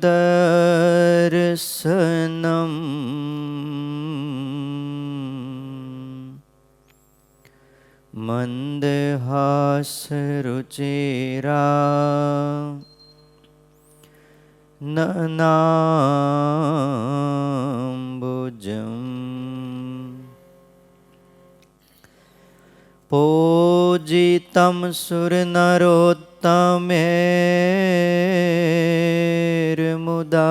दर्शनम् मन्दहासरुचिरा ननाम्बुजम् पूजितं सुरनरोत्तमेर्मुदा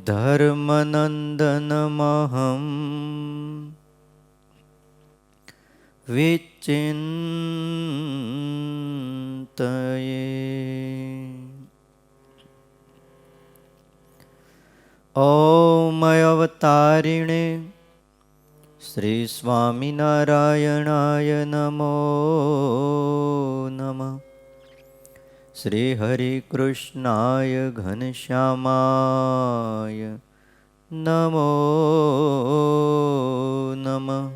धर्मनन्दनमहं विचिन्तये। ॐ अवतारिणे श्री स्वामिनारायणाय नमो नमः। श्री हरिकृष्णाय घनश्यामाय नमो नमः।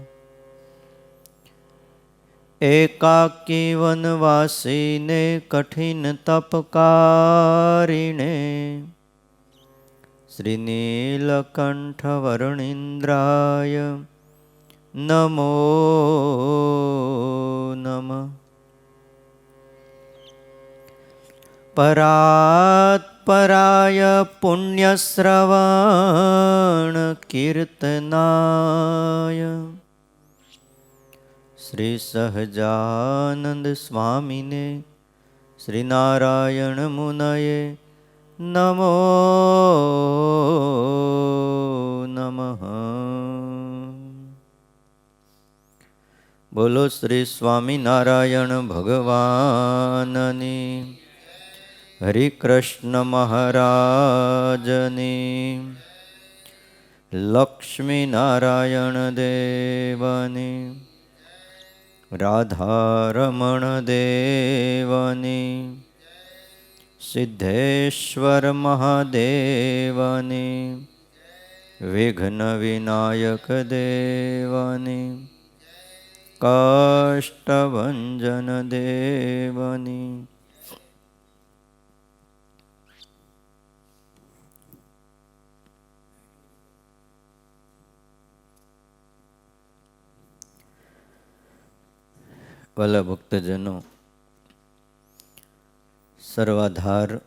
एकाकी वनवासिने कठिन तपकारिणे श्रीनीलकण्ठवर्णीन्द्राय नमो नमः। परात्पराय पुण्यश्रवणकीर्तनाय श्री सहजानंद स्वामिने श्रीनारायण मुनये नमो नमः। बोलो श्री स्वामिनारायण भगवाननी, हरि कृष्ण महाराजनी, लक्ष्मी नारायण देवनी, राधारमण देवनी, सिद्धेश्वर महादेवनी, विघ्न विनायक देवनी, काष्ठभंजन देवनी। वाला भक्तजनों, सर्वाधार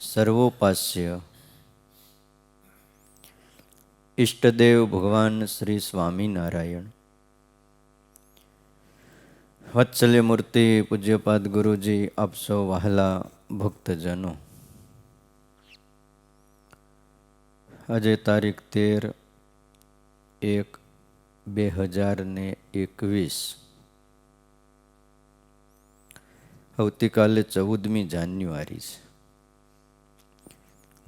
सर्वोपास्य इष्टदेव भगवान श्री स्वामीनारायण, वत्सल्य मूर्ति पूज्यपाद गुरुजी, आप सौ वहाला भक्तजनों, आज तारीख 13/1/2021, આવતીકાલે 14મી જાન્યુઆરી છે.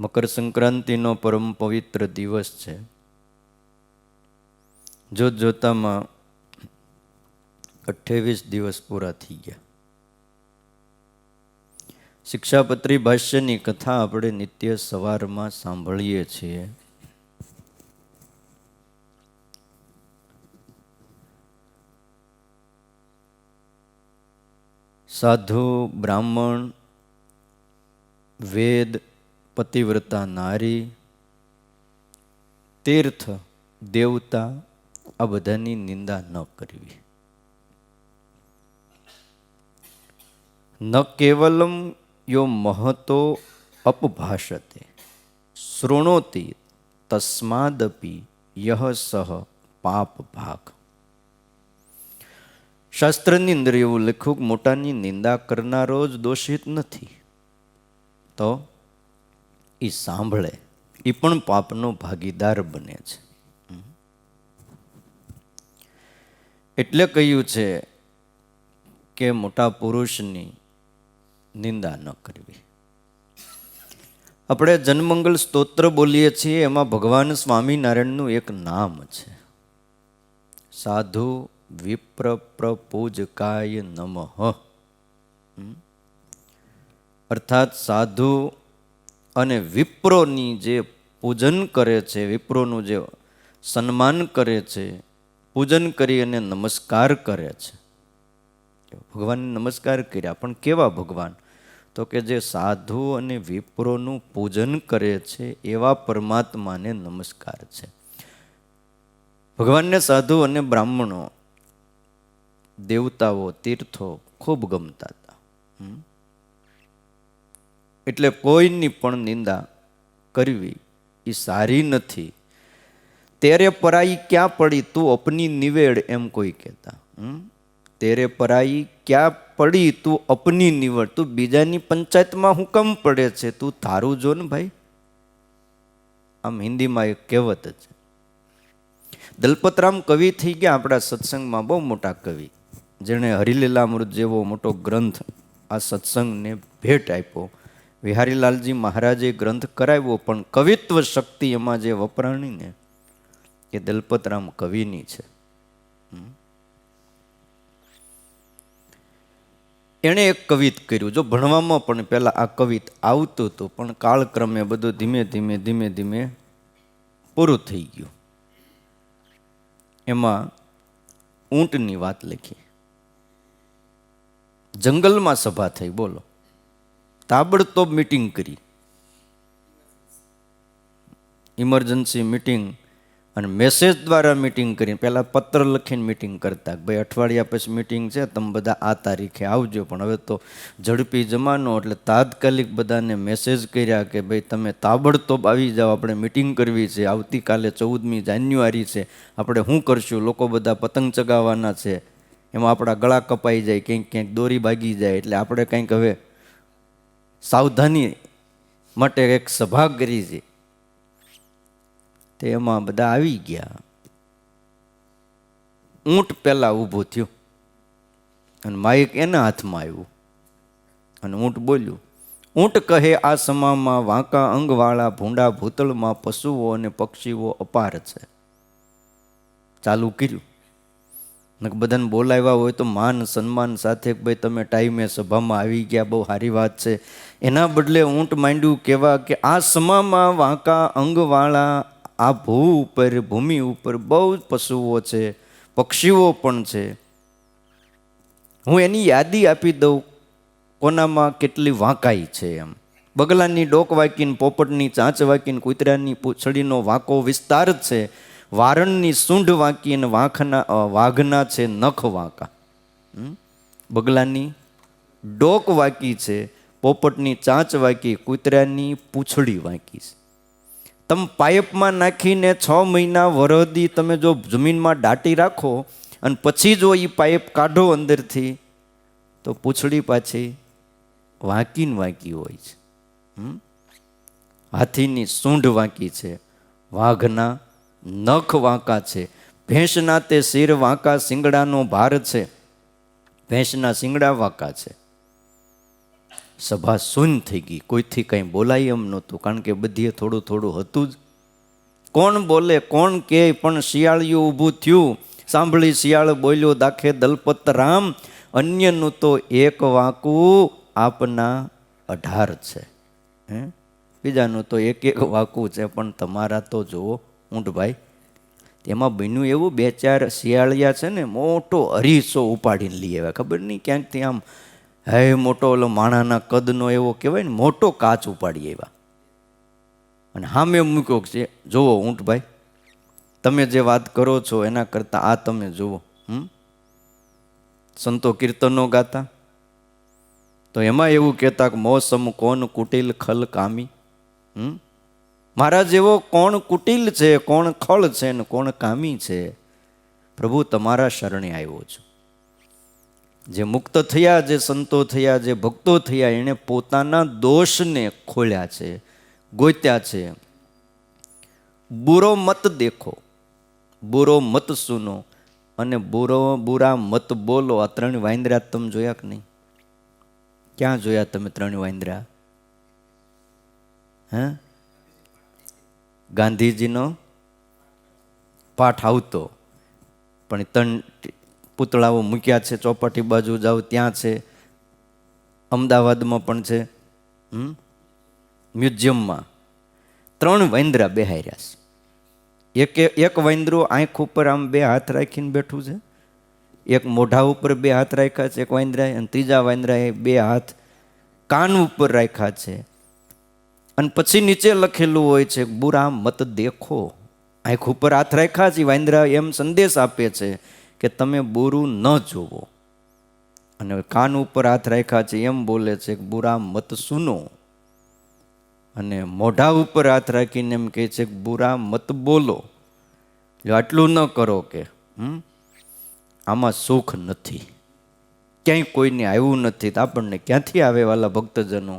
મકર સંક્રાંતિનો પરમ પવિત્ર દિવસ છે. જોતજોતામાં 28 દિવસ પૂરા થઈ ગયા. શિક્ષાપત્રી ભાષ્યની કથા આપણે નિત્ય સવારમાં સાંભળીએ છીએ. સાધુ, બ્રાહ્મણ, વેદ, પતિવ્રતા નારી, તીર્થ, દેવતા, આ બધાની નિંદા ન કરવી. ન કેવલમ યો મહતો અપભાષતે શૃણોતિ તસ્માદપી યહ સહ પાપ ભાગ. શાસ્ત્રની અંદર એવું લખ્યું, મોટાની નિંદા કરનારો જ દોષિત નથી, તો એ સાંભળે એ પણ પાપનો ભાગીદાર બને છે. એટલે કહ્યું છે કે મોટા પુરુષની નિંદા ન કરવી. આપણે જનમંગલ સ્તોત્ર બોલીએ છીએ, એમાં ભગવાન સ્વામિનારાયણનું એક નામ છે, સાધુ વિપ્ર પ્રપૂજકાય નમઃ. અર્થાત સાધુ અને વિપ્રોની જે પૂજન કરે છે, વિપ્રોનું જે સન્માન કરે છે, પૂજન કરી અને નમસ્કાર કરે છે, ભગવાનને નમસ્કાર કર્યા, પણ કેવા ભગવાન? તો કે જે સાધુ અને વિપ્રોનું પૂજન કરે છે એવા પરમાત્માને નમસ્કાર છે. ભગવાનને સાધુ અને બ્રાહ્મણો, દેવતાઓ, તીર્થો ખૂબ ગમતા હતા. એટલે કોઈની પણ નિંદા કરવી એ સારી નથી. તેરે પરાઈ ક્યાં પડી તું અપની નિવેડ, એમ કોઈ કહેતા. તેરે પરાઈ ક્યાં પડી તું અપની નિવડ, તું બીજાની પંચાયતમાં હું કેમ પડે છે, તું તારું જો ને ભાઈ. આમ હિન્દીમાં એક કહેવત છે. દલપતરામ કવિ થઈ ગયા આપણા સત્સંગમાં, બહુ મોટા કવિ, જેણે હરિલીલામૃત જેવો મોટો ગ્રંથ આ સત્સંગને ભેટ આપ્યો. વિહારીલાલજી મહારાજે ગ્રંથ કરાવ્યો, પણ કવિત્વ શક્તિ એમાં જે વપરાણી ને એ દલપતરામ કવિની છે. એણે એક કવિત કર્યું. જો ભણવામાં પણ પહેલા આ કવિત આવતું હતું, પણ કાળક્રમે બધું ધીમે ધીમે ધીમે ધીમે પૂરું થઈ ગયું. એમાં ઊંટની વાત લખી. જંગલમાં સભા થઈ, બોલો, તાબડતોબ મીટિંગ કરી, ઇમરજન્સી મીટિંગ, અને મેસેજ દ્વારા મીટિંગ કરીને, પહેલાં પત્ર લખીને મીટિંગ કરતા, ભાઈ અઠવાડિયા પછી મીટિંગ છે, તમે બધા આ તારીખે આવજો. પણ હવે તો ઝડપી જમાનો, એટલે તાત્કાલિક બધાને મેસેજ કર્યા કે ભાઈ તમે તાબડતોબ આવી જાઓ, આપણે મીટિંગ કરવી છે. આવતીકાલે 14મી જાન્યુઆરી છે, આપણે શું કરશું? લોકો બધા પતંગ ચગાવવાના છે, એમાં આપણા ગળા કપાઈ જાય, ક્યાંક ક્યાંક દોરી ભાગી જાય, એટલે આપણે કંઈક હવે સાવધાની માટે એક સભા કરી છે. તે એમાં બધા આવી ગયા. ઊંટ પહેલા ઊભું થયું અને માઇક એના હાથમાં આવ્યું અને ઊંટ બોલ્યું. ઊંટ કહે, આ સમામાં વાંકા અંગવાળા ભૂંડા ભૂતળમાં પશુઓ અને પક્ષીઓ અપાર છે. ચાલુ કર્યું. બધાને બોલાવ્યા હોય તો માન સન્માન સાથે, ભાઈ તમે ટાઈમે સભામાં આવી ગયા, બહુ સારી વાત છે. એના બદલે ઊંટ માંડ્યું કહેવા કે આ સમામાં વાંકા અંગવાળા આ ભૂમિ ઉપર બહુ જ પશુઓ છે, પક્ષીઓ પણ છે. હું એની યાદી આપી દઉં, કોનામાં કેટલી વાંકાઈ છે. એમ બગલાની ડોક વાંકીને, પોપટની ચાંચ વાંકીને, કૂતરાની પૂંછડીનો વાંકો વિસ્તાર છે, વારણની સૂંઢ વાંકી અને વાઘના છે નખ વાંકા. બગલાની ડોક વાંકી છે, પોપટની ચાંચ વાંકી, કૂતરાની પૂંછડી વાંકી છે. તમે પાઇપમાં નાખીને 6 મહિના વરદી તમે જો જમીનમાં દાટી રાખો અને પછી જો એ પાઇપ કાઢો અંદરથી, તો પૂંછડી પાછી વાંકીને વાંકી હોય છે. હાથીની સૂંઢ વાંકી છે, વાઘના નખ વાંકા છે, ભેંસના તે શિર વાંકા, શિંગડાનો ભાર છે, ભેંસના શિંગડા વાંકા છે. સભા શૂન્ય થઈ ગઈ, કોઈથી કંઈ બોલાય એમ નહોતું, કારણ કે બધીએ થોડું થોડું હતું જ. કોણ બોલે, કોણ કહે? પણ શિયાળિયું ઊભું થયું. સાંભળી શિયાળ બોલ્યો, દાખે દલપતરામ, અન્યનું તો એક વાંકું આપના 18 છે. બીજાનું તો એક વાંકું છે, પણ તમારા તો જુઓ ઊંટભાઈ. એમાં બન્યું એવું, 2-4 શિયાળિયા છે ને, મોટો હરીસો ઉપાડીને લઈ આવ્યા. ખબર નહીં ક્યાંકથી, આમ હે મોટો ઓલો માણાના કદનો એવો કહેવાય ને, મોટો કાચ ઉપાડી આવ્યા અને સામે મૂક્યો છે. જુઓ ઊંટભાઈ, તમે જે વાત કરો છો એના કરતાં આ તમે જુઓ. સંતો કીર્તનો ગાતા તો એમાં એવું કહેતા કે મોસમ કોણ કુટિલ ખલ કામી. મારા જેવો કોણ કુટિલ છે, કોણ ખળ છે ને કોણ કામી છે? પ્રભુ તમારા શરણે આવ્યો છું. જે મુક્ત થયા, જે સંતો થયા, જે ભક્તો થયા, એણે પોતાના દોષને ખોલ્યા છે, ગોત્યા છે. બુરો મત દેખો, બુરો મત સુનો અને બુરા મત બોલો. આ 3 વાંદરા તમે જોયા કે નહીં? ક્યાં જોયા તમે 3 વાંદરા? ગાંધીજીનો પાઠ આવતો, પણ 3 પૂતળાઓ મૂક્યા છે. ચોપાટી બાજુ જાઓ ત્યાં છે, અમદાવાદમાં પણ છે, મ્યુઝિયમમાં. 3 વાંદરા બેહાર્યા છે. એક વાંદરો આંખ ઉપર આમ 2 હાથ રાખીને બેઠું છે, એક મોઢા ઉપર 2 હાથ રાખ્યા છે એક વાંદરાએ, અને ત્રીજા વાંદરાએ 2 હાથ કાન ઉપર રાખ્યા છે. અને પછી નીચે લખેલું હોય છે બુરા મત દેખો. આંખ ઉપર હાથ રાખ્યા છે વાંદરા એમ સંદેશ આપે છે કે તમે બુરું ન જોવો. અને કાન ઉપર હાથ રાખ્યા છે એમ બોલે છે કે બુરા મત સુનો. અને મોઢા ઉપર હાથ રાખીને એમ કહે છે કે બુરા મત બોલો. જો આટલું ન કરો કે આમાં સુખ નથી, ક્યાંય કોઈને આવ્યું નથી, તો આપણને ક્યાંથી આવે વાલા ભક્તજનો?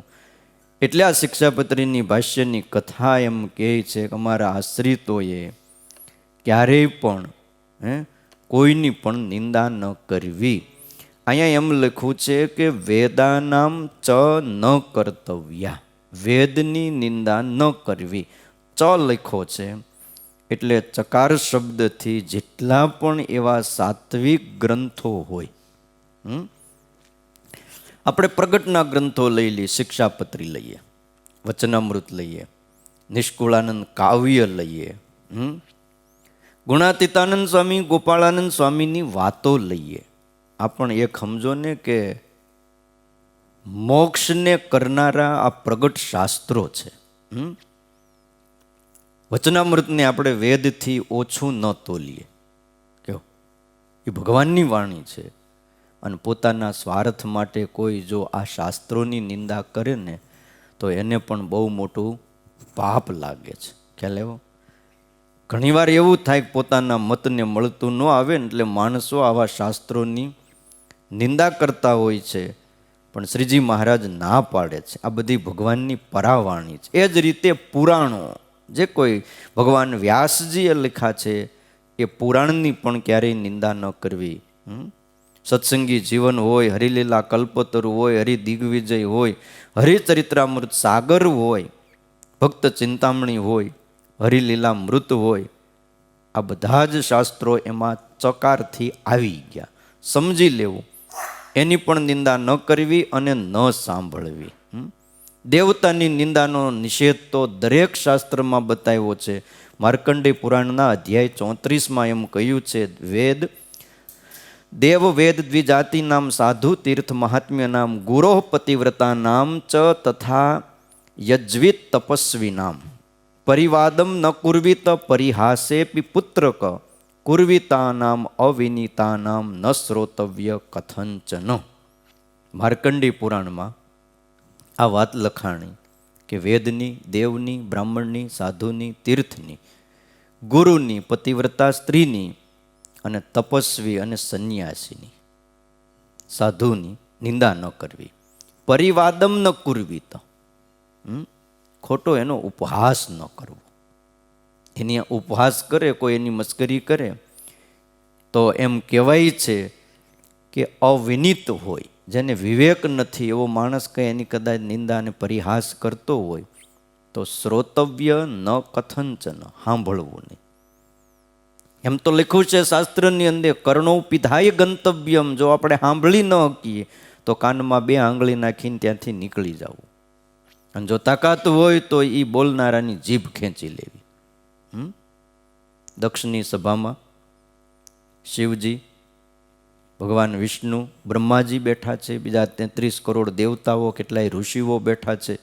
એટલે આ શિક્ષાપત્રીની ભાષ્યની કથા એમ કહે છે કે અમારા આશ્રિતોએ ક્યારેય પણ કોઈની પણ નિંદા ન કરવી. અહીંયા એમ લખ્યું છે કે વેદાનામ ચ ન કર્તવ્યા, વેદની નિંદા ન કરવી. ચ લખ્યો છે એટલે ચકાર શબ્દથી જેટલા પણ એવા સાત્વિક ગ્રંથો હોય, આપણે પ્રગટના ગ્રંથો લઈ લઈએ, શિક્ષાપત્રી લઈએ, વચનામૃત લઈએ, નિષ્કુળાનંદ કાવ્ય લઈએ, ગુણાતીતાનંદ સ્વામી, ગોપાળાનંદ સ્વામીની વાતો લઈએ. આ પણ એક સમજો ને કે મોક્ષને કરનારા આ પ્રગટ શાસ્ત્રો છે. વચનામૃતને આપણે વેદથી ઓછું ન તોલીએ. કેવું એ ભગવાનની વાણી છે. અને પોતાના સ્વાર્થ માટે કોઈ જો આ શાસ્ત્રોની નિંદા કરે ને તો એને પણ બહુ મોટું પાપ લાગે છે. ખ્યાલ એવો ઘણીવાર એવું થાય કે પોતાના મતને મળતું ન આવે ને એટલે માણસો આવા શાસ્ત્રોની નિંદા કરતા હોય છે. પણ શ્રીજી મહારાજ ના પાડે છે. આ બધી ભગવાનની પરાવાણી છે. એ જ રીતે પુરાણો જે કોઈ ભગવાન વ્યાસજીએ લખ્યા છે એ પુરાણની પણ ક્યારેય નિંદા ન કરવી. સત્સંગી જીવન હોય, હરિલીલા કલ્પતરુ હોય, હરિ દિગ્વિજય હોય, હરિચરિત્રામૃત સાગર હોય, ભક્ત ચિંતામણી હોય, હરિલીલા મૃત હોય, આ બધા જ શાસ્ત્રો એમાં ચકારથી આવી ગયા. સમજી લેવું, એની પણ નિંદા ન કરવી અને ન સાંભળવી. દેવતાની નિંદાનો નિષેધ તો દરેક શાસ્ત્રમાં બતાવ્યો છે. માર્કંડેય પુરાણના અધ્યાય 34માં એમ કહ્યું છે, વેદ દેવ વેદ દ્વિજાતિ નામ સાધુ તીર્થ મહાત્મ્ય નામ ગુરોહ પતિવ્રતા નામ ચ તથા યજ્વિત તપસ્વી નામ પરિવાદમ ન કુર્વિત પરિહાસે પુત્રક કુર્વિતા નામ અવિનીતા નામ ન શ્રોતવ્ય કથંચન. માર્કંડેય પુરાણમાં આ વાત લખાણી કે વેદની, દેવની, બ્રાહ્મણની, સાધુની, તીર્થની, ગુરુની, પતિવ્રતા સ્ત્રીની અને તપસ્વી અને સંન્યાસીની, સાધુની નિંદા ન કરવી. પરિવાદમ ન કુર્વી, તો ખોટો એનો ઉપહાસ ન કરવો. એની ઉપહાસ કરે કોઈ, એની મસ્કરી કરે તો એમ કહેવાય છે કે અવિનીત હોય, જેને વિવેક નથી એવો માણસ કંઈ એની કદાચ નિંદા અને પરિહાસ કરતો હોય તો શ્રોતવ્ય ન કથંચન, સાંભળવું નહીં. એમ તો લખ્યું છે શાસ્ત્રની અંદર, કર્ણો પિધાય ગંતવ્યમ, જો આપણે સાંભળી ન શકીએ તો કાનમાં 2 આંગળી નાખીને ત્યાંથી નીકળી જવું. અને જો તાકાત હોય તો એ બોલનારાની જીભ ખેંચી લેવી. દક્ષની સભામાં શિવજી, ભગવાન વિષ્ણુ, બ્રહ્માજી બેઠા છે, બીજા 33 કરોડ દેવતાઓ, કેટલાય ઋષિઓ બેઠા છે.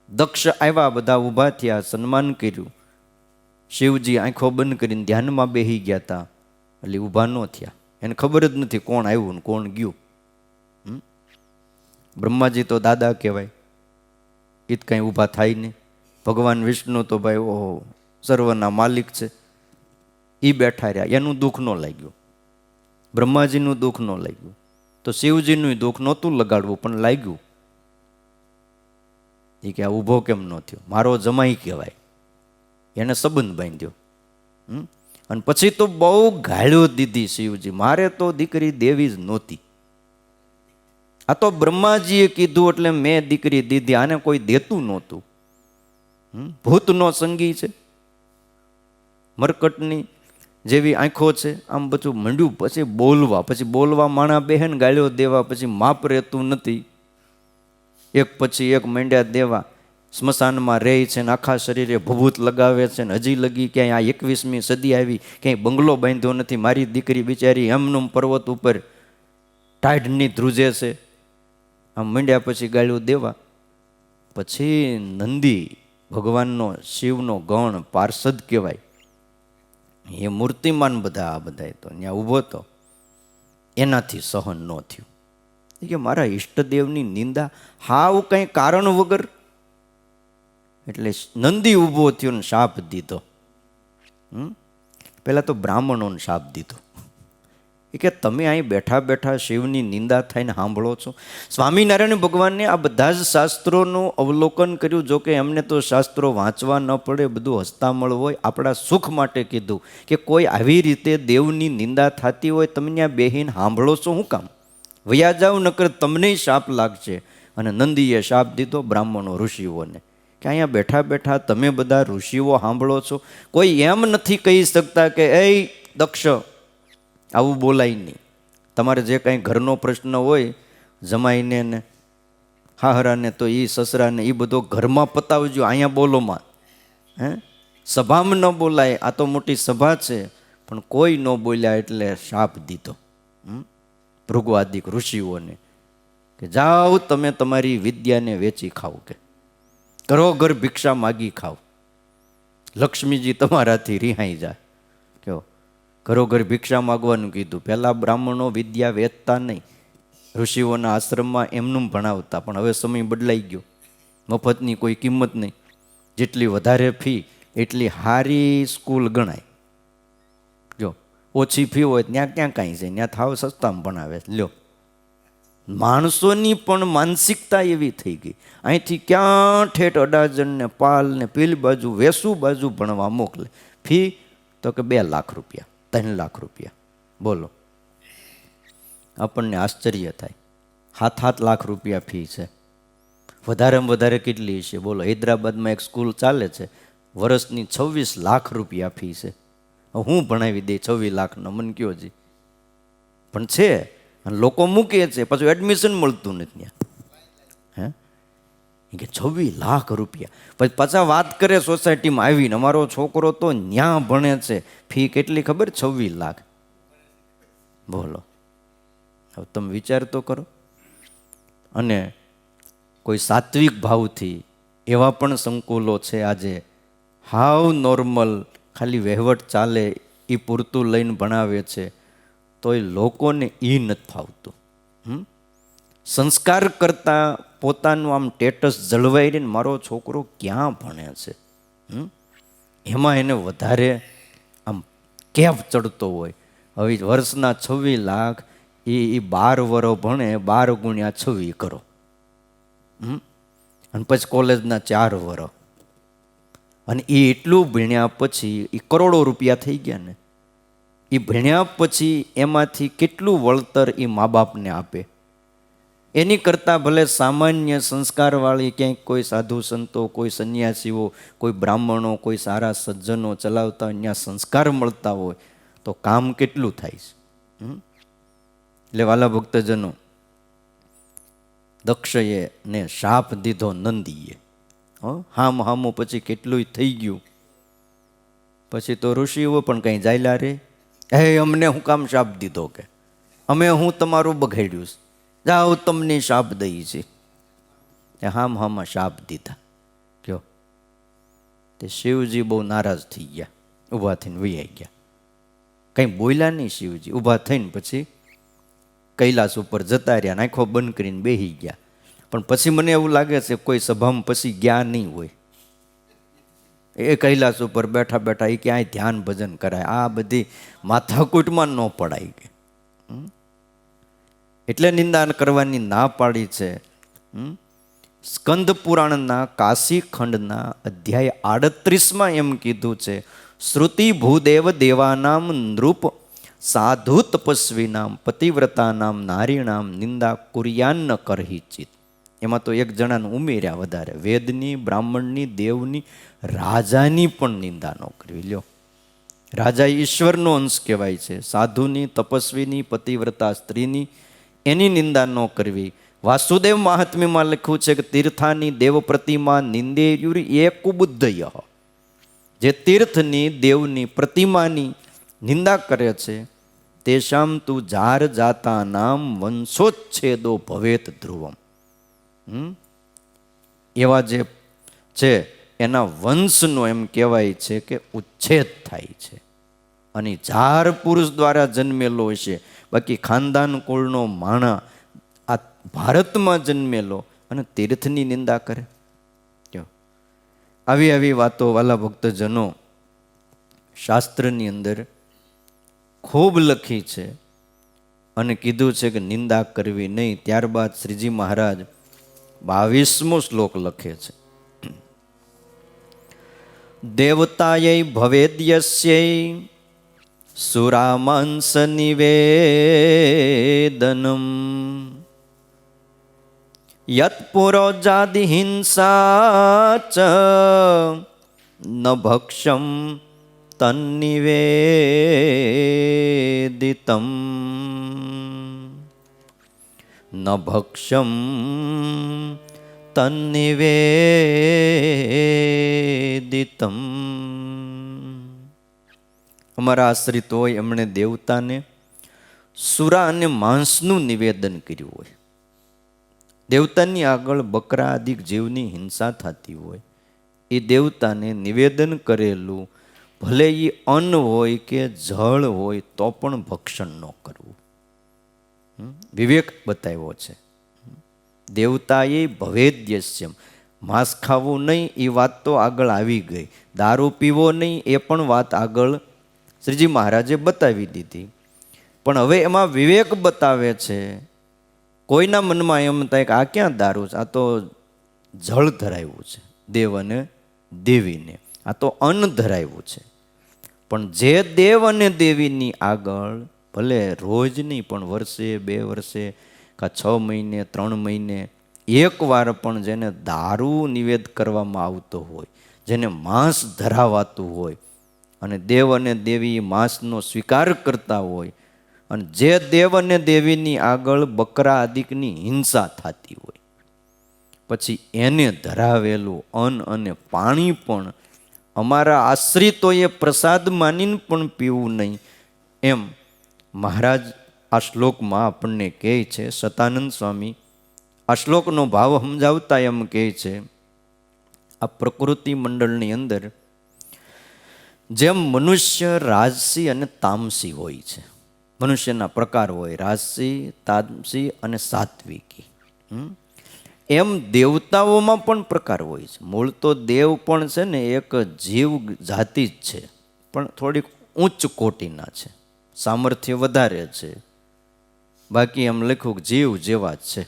દક્ષ આવ્યા, બધા ઊભા થયા, સન્માન કર્યું. શિવજી આંખો બંધ કરીને ધ્યાનમાં બેસી ગયા હતા, એટલે ઊભા ન થયા. એને ખબર જ નથી કોણ આવ્યું ને કોણ ગયું. બ્રહ્માજી તો દાદા કહેવાય, એ જ કાંઈ ઊભા થાય નહીં. ભગવાન વિષ્ણુ તો ભાઈ ઓહો સર્વના માલિક છે, એ બેઠા રહ્યા. એનું દુઃખ ન લાગ્યું, બ્રહ્માજીનું દુઃખ ન લાગ્યું, તો શિવજીનું દુઃખ નહોતું લગાડવું પણ લાગ્યું. એ કે આ ઊભો કેમ ન થયો, મારો જમાઈ કહેવાય, એને સંબંધ બાંધ્યો. અને પછી તો બહુ ગાળ્યો દીધી શિવજી, મારે તો દીકરી દેવી જ નહોતી, આ તો બ્રહ્માજીએ કીધું એટલે મેં દીકરી દીધી, આને કોઈ દેતું નહોતું. ભૂતનો સંગી છે, મરકટની જેવી આંખો છે, આમ બધું મંડ્યું. પછી બોલવા માણા બેહેન ગાળ્યો દેવા, પછી માપ રહેતું નથી, એક પછી એક મંડ્યા દેવા. સ્મશાનમાં રહે છે ને આખા શરીરે ભભૂત લગાવે છે ને હજી લગી ક્યાંય આ 21મી સદી આવી ક્યાંય બંગલો બાંધ્યો નથી. મારી દીકરી બિચારી એમનું પર્વત ઉપર ટાઢની ધ્રુજે છે. આમ મંડ્યા પછી ગાળ્યું દેવા. પછી નંદી ભગવાનનો શિવનો ગણ પાર્ષદ કહેવાય, એ મૂર્તિમાન બધા આ બધા તો ત્યાં ઊભો હતો. એનાથી સહન ન થયું કે મારા ઈષ્ટદેવની નિંદા હાવ કંઈ કારણ વગર. એટલે નંદી ઊભો થયો ને શાપ દીધો. પહેલાં તો બ્રાહ્મણોને શાપ દીધો એ કે તમે અહીં બેઠા બેઠા શિવની નિંદા થઈને સાંભળો છો. સ્વામિનારાયણ ભગવાનને આ બધા જ શાસ્ત્રોનું અવલોકન કર્યું. જો કે એમને તો શાસ્ત્રો વાંચવા ન પડે, બધું હસ્તામળ હોય. આપણા સુખ માટે કીધું કે કોઈ આવી રીતે દેવની નિંદા થતી હોય તમે ત્યાં બેહીને સાંભળો છો શું કામ? વયા જાવ, નકર તમને શાપ લાગશે. અને નંદીએ શાપ દીધો બ્રાહ્મણો ઋષિઓને કે અહીંયા બેઠા બેઠા તમે બધા ઋષિઓ સાંભળો છો. કોઈ એમ નથી કહી શકતા કે એ દક્ષ આવું બોલાય નહીં. તમારે જે કાંઈ ઘરનો પ્રશ્ન હોય જમાઈને ને હાહરાને તો એ સસરાને એ બધો ઘરમાં પતાવજો, અહીંયા બોલોમાં. સભામાં ન બોલાય. આ તો મોટી સભા છે. પણ કોઈ ન બોલ્યા એટલે શાપ દીધો ભૃગુઆદિક ઋષિઓને કે જાઓ તમે તમારી વિદ્યાને વેચી ખાઓ, કે કરો ઘર ભિક્ષા માગી ખાઓ, લક્ષ્મીજી તમારાથી રિહાઈ જાય. કયો ઘરોઘર ભિક્ષા માગવાનું કીધું. પહેલાં બ્રાહ્મણો વિદ્યા વેચતા નહીં, ઋષિઓના આશ્રમમાં એમનું ભણાવતા. પણ હવે સમય બદલાઈ ગયો, મફતની કોઈ કિંમત નહીં. જેટલી વધારે ફી એટલી સારી સ્કૂલ ગણાય. જો ઓછી ફી હોય ત્યાં ક્યાં કાંઈ છે, ત્યાં થાવ સસ્તામાં ભણાવે. લ્યો, માણસોની પણ માનસિકતા એવી થઈ ગઈ. અહીંથી ક્યાં ઠેઠ અડાજણ ને પાલ ને પેલી બાજુ વેસુ બાજુ ભણવા મોકલે. ફી તો કે 2 લાખ રૂપિયા, 3 લાખ રૂપિયા. બોલો, આપણને આશ્ચર્ય થાય. 7 લાખ રૂપિયા ફી છે. વધારેમાં વધારે કેટલી છે બોલો? હૈદરાબાદમાં એક સ્કૂલ ચાલે છે, વર્ષની 26 લાખ રૂપિયા ફી છે. હું ભણાવી દે 26 લાખનો, મને કયો જી? પણ છે અને લોકો મૂકે છે, પાછું એડમિશન મળતું નથી ત્યાં. કે 26 લાખ રૂપિયા. પછી પાછા વાત કરે સોસાયટીમાં આવીને, અમારો છોકરો તો ન્યા ભણે છે, ફી કેટલી ખબર? 26 લાખ. બોલો, હવે તમે વિચાર તો કરો. અને કોઈ સાત્વિક ભાવથી એવા પણ સંકુલો છે આજે હાવ નોર્મલ, ખાલી વહેવટ ચાલે એ પૂરતું લઈને ભણાવે છે, તોય લોકોને એ નથી ફાવતું. સંસ્કાર કરતાં પોતાનું આમ સ્ટેટસ જળવાઈ રહીને મારો છોકરો ક્યાં ભણે છે, એમાં એને વધારે આમ કેફ ચડતો હોય. હવે વર્ષના 26 લાખ, એ 12 વર્ષ ભણે, 12 ગુણ્યા 26 કરો. અને પછી કોલેજના 4 વર્ષ. અને એ એટલું ભણ્યા પછી એ કરોડો રૂપિયા થઈ ગયા ને. એ ભણ્યા પછી એમાંથી કેટલું વળતર એ મા બાપને આપે. એની કરતાં ભલે સામાન્ય સંસ્કારવાળી ક્યાંક કોઈ સાધુ સંતો, કોઈ સંન્યાસીઓ, કોઈ બ્રાહ્મણો, કોઈ સારા સજ્જનો ચલાવતા હોય, ત્યાં સંસ્કાર મળતા હોય તો કામ કેટલું થાય છે. એટલે વાલા ભક્તજનો, દક્ષએ ને શાપ દીધો નંદીએ. હામું પછી કેટલું થઈ ગયું. પછી તો ઋષિઓ પણ કંઈ જાયલા રે, અમને હું કામ શાપ દીધો? કે અમે હું તમારું બગાડ્યું છે, જાઓ તમને શાપ દઈ છે. હામાં શાપ દીધા. કયો તે શિવજી બહુ નારાજ થઈ ગયા, ઊભા થઈને વૈયા ગયા. કંઈ બોલ્યા નહીં શિવજી. ઊભા થઈને પછી કૈલાસ ઉપર જતા રહ્યા, આંખો બંધ કરીને બેસી ગયા. પણ પછી મને એવું લાગે છે કોઈ સભામાં પછી ગયા નહીં હોય. એ કૈલાસ ઉપર બેઠા બેઠા એ ક્યાંય ધ્યાન ભજન કરાય, આ બધી માથાકૂટમાં ન પડાય. કે એટલે નિંદા કરવાની ના પાડી છે. સ્કંદ પુરાણના કાશી ખંડના અધ્યાય 38માં એમ કીધું છે, શ્રુતિ ભૂદેવ દેવાનામ નૃપ સાધુ તપસ્વીનામ પતિવ્રતાનામ નારીણામ નિંદા કુર્યાન્ન કરહિચિત. એમાં તો એક જણાને ઉમેર્યા વધારે, વેદની, બ્રાહ્મણની, દેવની, રાજાની પણ નિંદા ન કરવી. લ્યો, રાજા ઈશ્વરનો અંશ કહેવાય છે. સાધુની, તપસ્વીની, પતિવ્રતા સ્ત્રીની એની નિંદા ન કરવી. વાસુદેવ મહાત્મ્યમાં લખ્યું છે કે તીર્થાની દેવ પ્રતિમા નિંદેયુરી એક બુદ્ધય, જે તીર્થની દેવની પ્રતિમાની નિંદા કરે છે તેશામ તું જાર જાતા નામ વંશોચ્છેદો ભવેત ધ્રુવમ. એવા જે છે એના વંશનો એમ કહેવાય છે કે ઉચ્છેદ થાય છે. અને જાર પુરુષ દ્વારા જન્મેલો હશે, બાકી ખાનદાન કુળનો માણા આ ભારતમાં જન્મેલો અને તીર્થની નિંદા કરે. આવી આવી વાતો વાલા ભક્તજનો શાસ્ત્રની અંદર ખૂબ લખી છે અને કીધું છે કે નિંદા કરવી નહીં. ત્યારબાદ શ્રીજી મહારાજ 22મો શ્લોક લખે છે. દેવતાય ભવેદ્યસ્ય સુરામાંસ નિવેદનમ યત પુરોજાદિ હિંસા ચ ન ભક્ષ્યમ તન્નિવેદિતમ ન ભક્ષ્યમ તન્નિવેદિતમ. અમારા આશ્રિત હોય એમણે દેવતાને સુરા અને માંસનું નિવેદન કર્યું હોય. દેવતાની આગળ બકરા આદિક જીવની હિંસા થતી હોય, એ દેવતાને નિવેદન કરેલું ભલે એ અન્ન હોય કે જળ હોય તો પણ ભક્ષણ ન કરવું. વિવેક બતાવ્યો છે. દેવતાએ ભવેદ્યસ્યમ, માંસ ખાવું નહીં એ વાત તો આગળ આવી ગઈ. દારૂ પીવો નહીં એ પણ વાત આગળ શ્રીજી મહારાજે બતાવી દીધી. પણ હવે એમાં વિવેક બતાવે છે. કોઈના મનમાં એમ થાય કે આ ક્યાં દારૂ છે, આ તો જળ ધરાવ્યું છે દેવ અને દેવીને, આ તો અન્ન ધરાવ્યું છે. પણ જે દેવ અને દેવીની આગળ ભલે રોજ નહીં પણ વર્ષે 2 વર્ષે કાં 6 મહિને 3 મહિને એકવાર પણ જેને દારૂ નિવેદ કરવામાં આવતો હોય, જેને માંસ ધરાવાતું હોય અને દેવ અને દેવી માંસનો સ્વીકાર કરતા હોય અને જે દેવ અને દેવીની આગળ બકરા આદિકની હિંસા થતી હોય, પછી એને ધરાવેલું અન્ન અને પાણી પણ અમારા આશ્રિતોએ પ્રસાદ માનીને પણ પીવું નહીં. એમ મહારાજ આ શ્લોકમાં આપણને કહે છે. સતાનંદ સ્વામી આ શ્લોકનો ભાવ સમજાવતા એમ કહે છે, આ પ્રકૃતિ મંડળની અંદર જેમ મનુષ્ય રાજસી અને તામસી હોય છે, મનુષ્યના પ્રકાર હોય રાજસી, તામસી અને સાત્વિકી, એમ દેવતાઓમાં પણ પ્રકાર હોય છે. મૂળ તો દેવ પણ છે ને એક જીવ જાતિ જ છે, પણ થોડીક ઉચ્ચ કોટીના છે, સામર્થ્ય વધારે છે. બાકી એમ લખ્યું જીવ જેવા જ છે.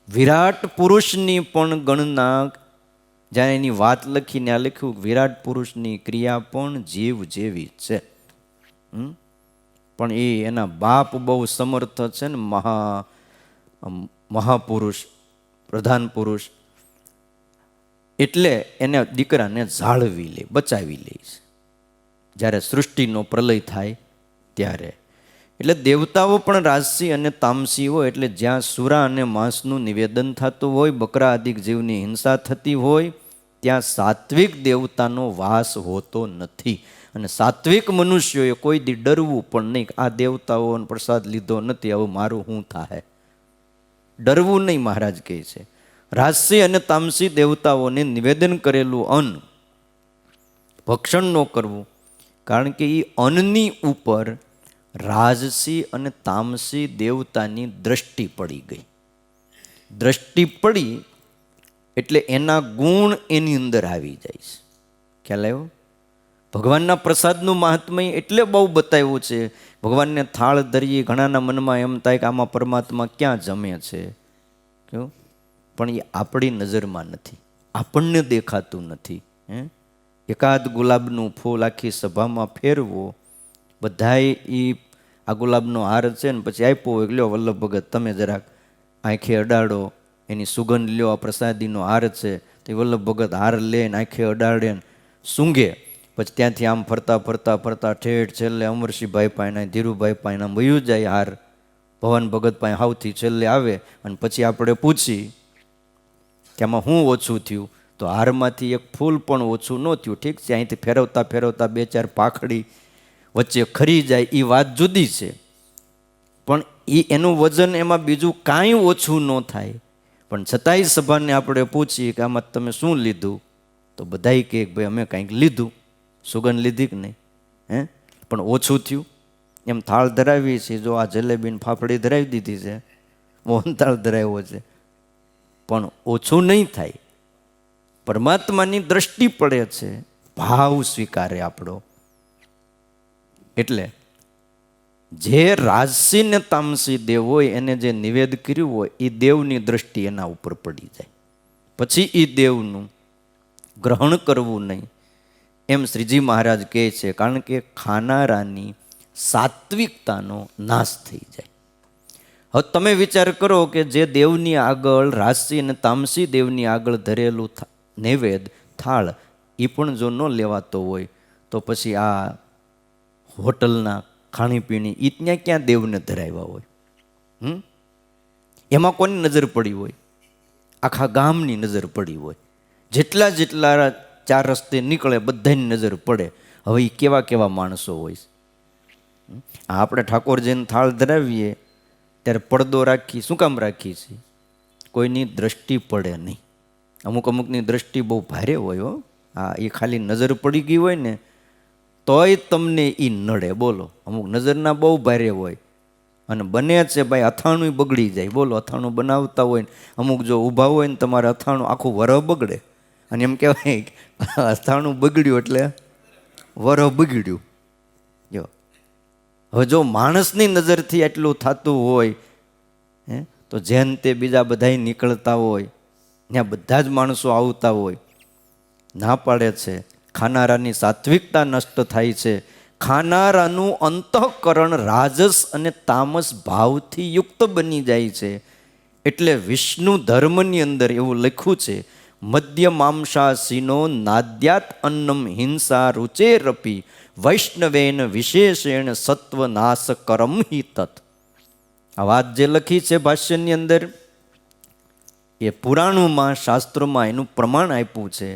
વિરાટ પુરુષની પણ ગણના, જ્યાં એની વાત લખીને આ લખ્યું વિરાટ પુરુષની ક્રિયા પણ જીવ જેવી જ છે. પણ એ એના બાપ બહુ સમર્થ છે ને, મહાપુરુષ, પ્રધાન પુરુષ, એટલે એને દીકરાને જાળવી લે, બચાવી લે છે જ્યારે સૃષ્ટિનો પ્રલય થાય ત્યારે. એટલે દેવતાઓ પણ રાજસી અને તામસી હોય, એટલે જ્યાં સુરા અને માંસનું નિવેદન થતું હોય, બકરા આદિક જીવની હિંસા થતી હોય, ત્યાં સાત્વિક દેવતાનો વાસ હોતો નથી. અને સાત્વિક મનુષ્યોએ કોઈ દી ડરવું પણ નહીં. આ દેવતાઓનો પ્રસાદ લીધો નથી, હવે મારું શું થાય, ડરવું નહીં. મહારાજ કહે છે રાજસી અને તામસી દેવતાઓને નિવેદન કરેલું અન્ન ભક્ષણ ન કરવું, કારણ કે એ અન્નની ઉપર રાજસી અને તામસી દેવતાની દ્રષ્ટિ પડી ગઈ. દ્રષ્ટિ પડી એટલે એના ગુણ એની અંદર આવી જાય છે. ખ્યાલ આવ્યો? ભગવાનના પ્રસાદનું મહાત્મય એટલે બહુ બતાવ્યું છે. ભગવાનને થાળ ધરીએ, ઘણાના મનમાં એમ થાય કે આમાં પરમાત્મા ક્યાં જમે છે, કેવું? પણ એ આપણી નજરમાં નથી, આપણને દેખાતું નથી. એકાદ ગુલાબનું ફૂલ આખી સભામાં ફેરવો, બધાય એ આ ગુલાબનો હાર છે ને પછી આપ્યો હોય, લ્યો વલ્લભ ભગત તમે જરાક આંખે અડાડો, એની સુગંધ લ્યો, આ પ્રસાદીનો હાર છે. તો વલ્લભ ભગત હાર લે ને આંખે અડાડે ને સૂંઘે, પછી ત્યાંથી આમ ફરતા ફરતા ફરતા ઠેઠ છેલ્લે અમરસિંહભાઈ પાયના, ધીરુભાઈ પાયના વયું જાય હાર. ભવન ભગત પાસે સૌથી છેલ્લે આવે અને પછી આપણે પૂછી કે આમાં શું ઓછું થયું, તો હારમાંથી એક ફૂલ પણ ઓછું ન થયું. ઠીક છે, અહીંથી ફેરવતા ફેરવતા 2-4 પાખડી વચ્ચે ખરી જાય એ વાત જુદી છે, પણ એનું વજન એમાં બીજું કાંઈ ઓછું ન થાય. પણ છતાંય સભાને આપણે પૂછીએ કે આમાં તમે શું લીધું, તો બધાય કહે કે ભાઈ અમે કંઈક લીધું. સુગંધ લીધી કે નહીં? પણ ઓછું થયું. એમ થાળ ધરાવીએ છીએ, જો આ જલેબીને ફાફડી ધરાવી દીધી છે, મોહનથાળ ધરાવ્યો છે, પણ ઓછું નહીં થાય. પરમાત્માની દ્રષ્ટિ પડે છે, ભાવ સ્વીકારે આપણો. એટલે જે રાજસી ને તામસી દેવ હોય એને જે નિવેદ કર્યું હોય એ દેવની દ્રષ્ટિ એના ઉપર પડી જાય. પછી એ દેવનું ગ્રહણ કરવું નહીં, એમ શ્રીજી મહારાજ કહે છે. કારણ કે ખાનારાની સાત્વિકતાનો નાશ થઈ જાય. હવે તમે વિચાર કરો કે જે દેવની આગળ, રાજસી અને તામસી દેવની આગળ ધરેલું નૈવેદ થાળ એ પણ જો ન લેવાતો હોય, તો પછી આ હોટલના ખાણીપીણી એ ત્યાં ક્યાં દેવને ધરાવ્યા હોય? એમાં કોની નજર પડી હોય? આખા ગામની નજર પડી હોય. જેટલા જેટલા 4 રસ્તે નીકળે બધાની નજર પડે. હવે એ કેવા કેવા માણસો હોય? આપણે ઠાકોરજીને થાળ ધરાવીએ ત્યારે પડદો રાખી, શું કામ રાખીએ છીએ? કોઈની દ્રષ્ટિ પડે નહીં. અમુકની દ્રષ્ટિ બહુ ભારે હોય હો. હા, એ ખાલી નજર પડી ગઈ હોય ને તોય તમને એ નડે. બોલો, અમુક નજરના બહુ ભારે હોય અને બને છે ભાઈ અથાણું બગડી જાય. બોલો, અથાણું બનાવતા હોય ને અમુક જો ઊભા હોય ને તમારે અથાણું આખું વરહ બગડે. અને એમ કહેવાય અથાણું બગડ્યું એટલે વરહ બગડ્યું. જો હવે જો માણસની નજરથી એટલું થતું હોય તો જેન તે બીજા બધા નીકળતા હોય, ત્યાં બધા જ માણસો આવતા હોય. ના પાડે છે. ખાનારાની સાત્વિકતા નષ્ટ થાય છે. ખાનારાનું અંતઃકરણ રાજસ અને તામસ ભાવથી યુક્ત બની જાય છે. એટલે વિષ્ણુ ધર્મની અંદર એવું લખ્યું છે, મધ્ય માંસાસીનો નાદ્યાત અન્નમ હિંસા રુચેરપી વૈષ્ણવેન વિશેષેણ સત્વનાશ કરમ હિ તત. આ વાત જે લખી છે ભાષ્યની અંદર, એ પુરાણોમાં, શાસ્ત્રોમાં એનું પ્રમાણ આપ્યું છે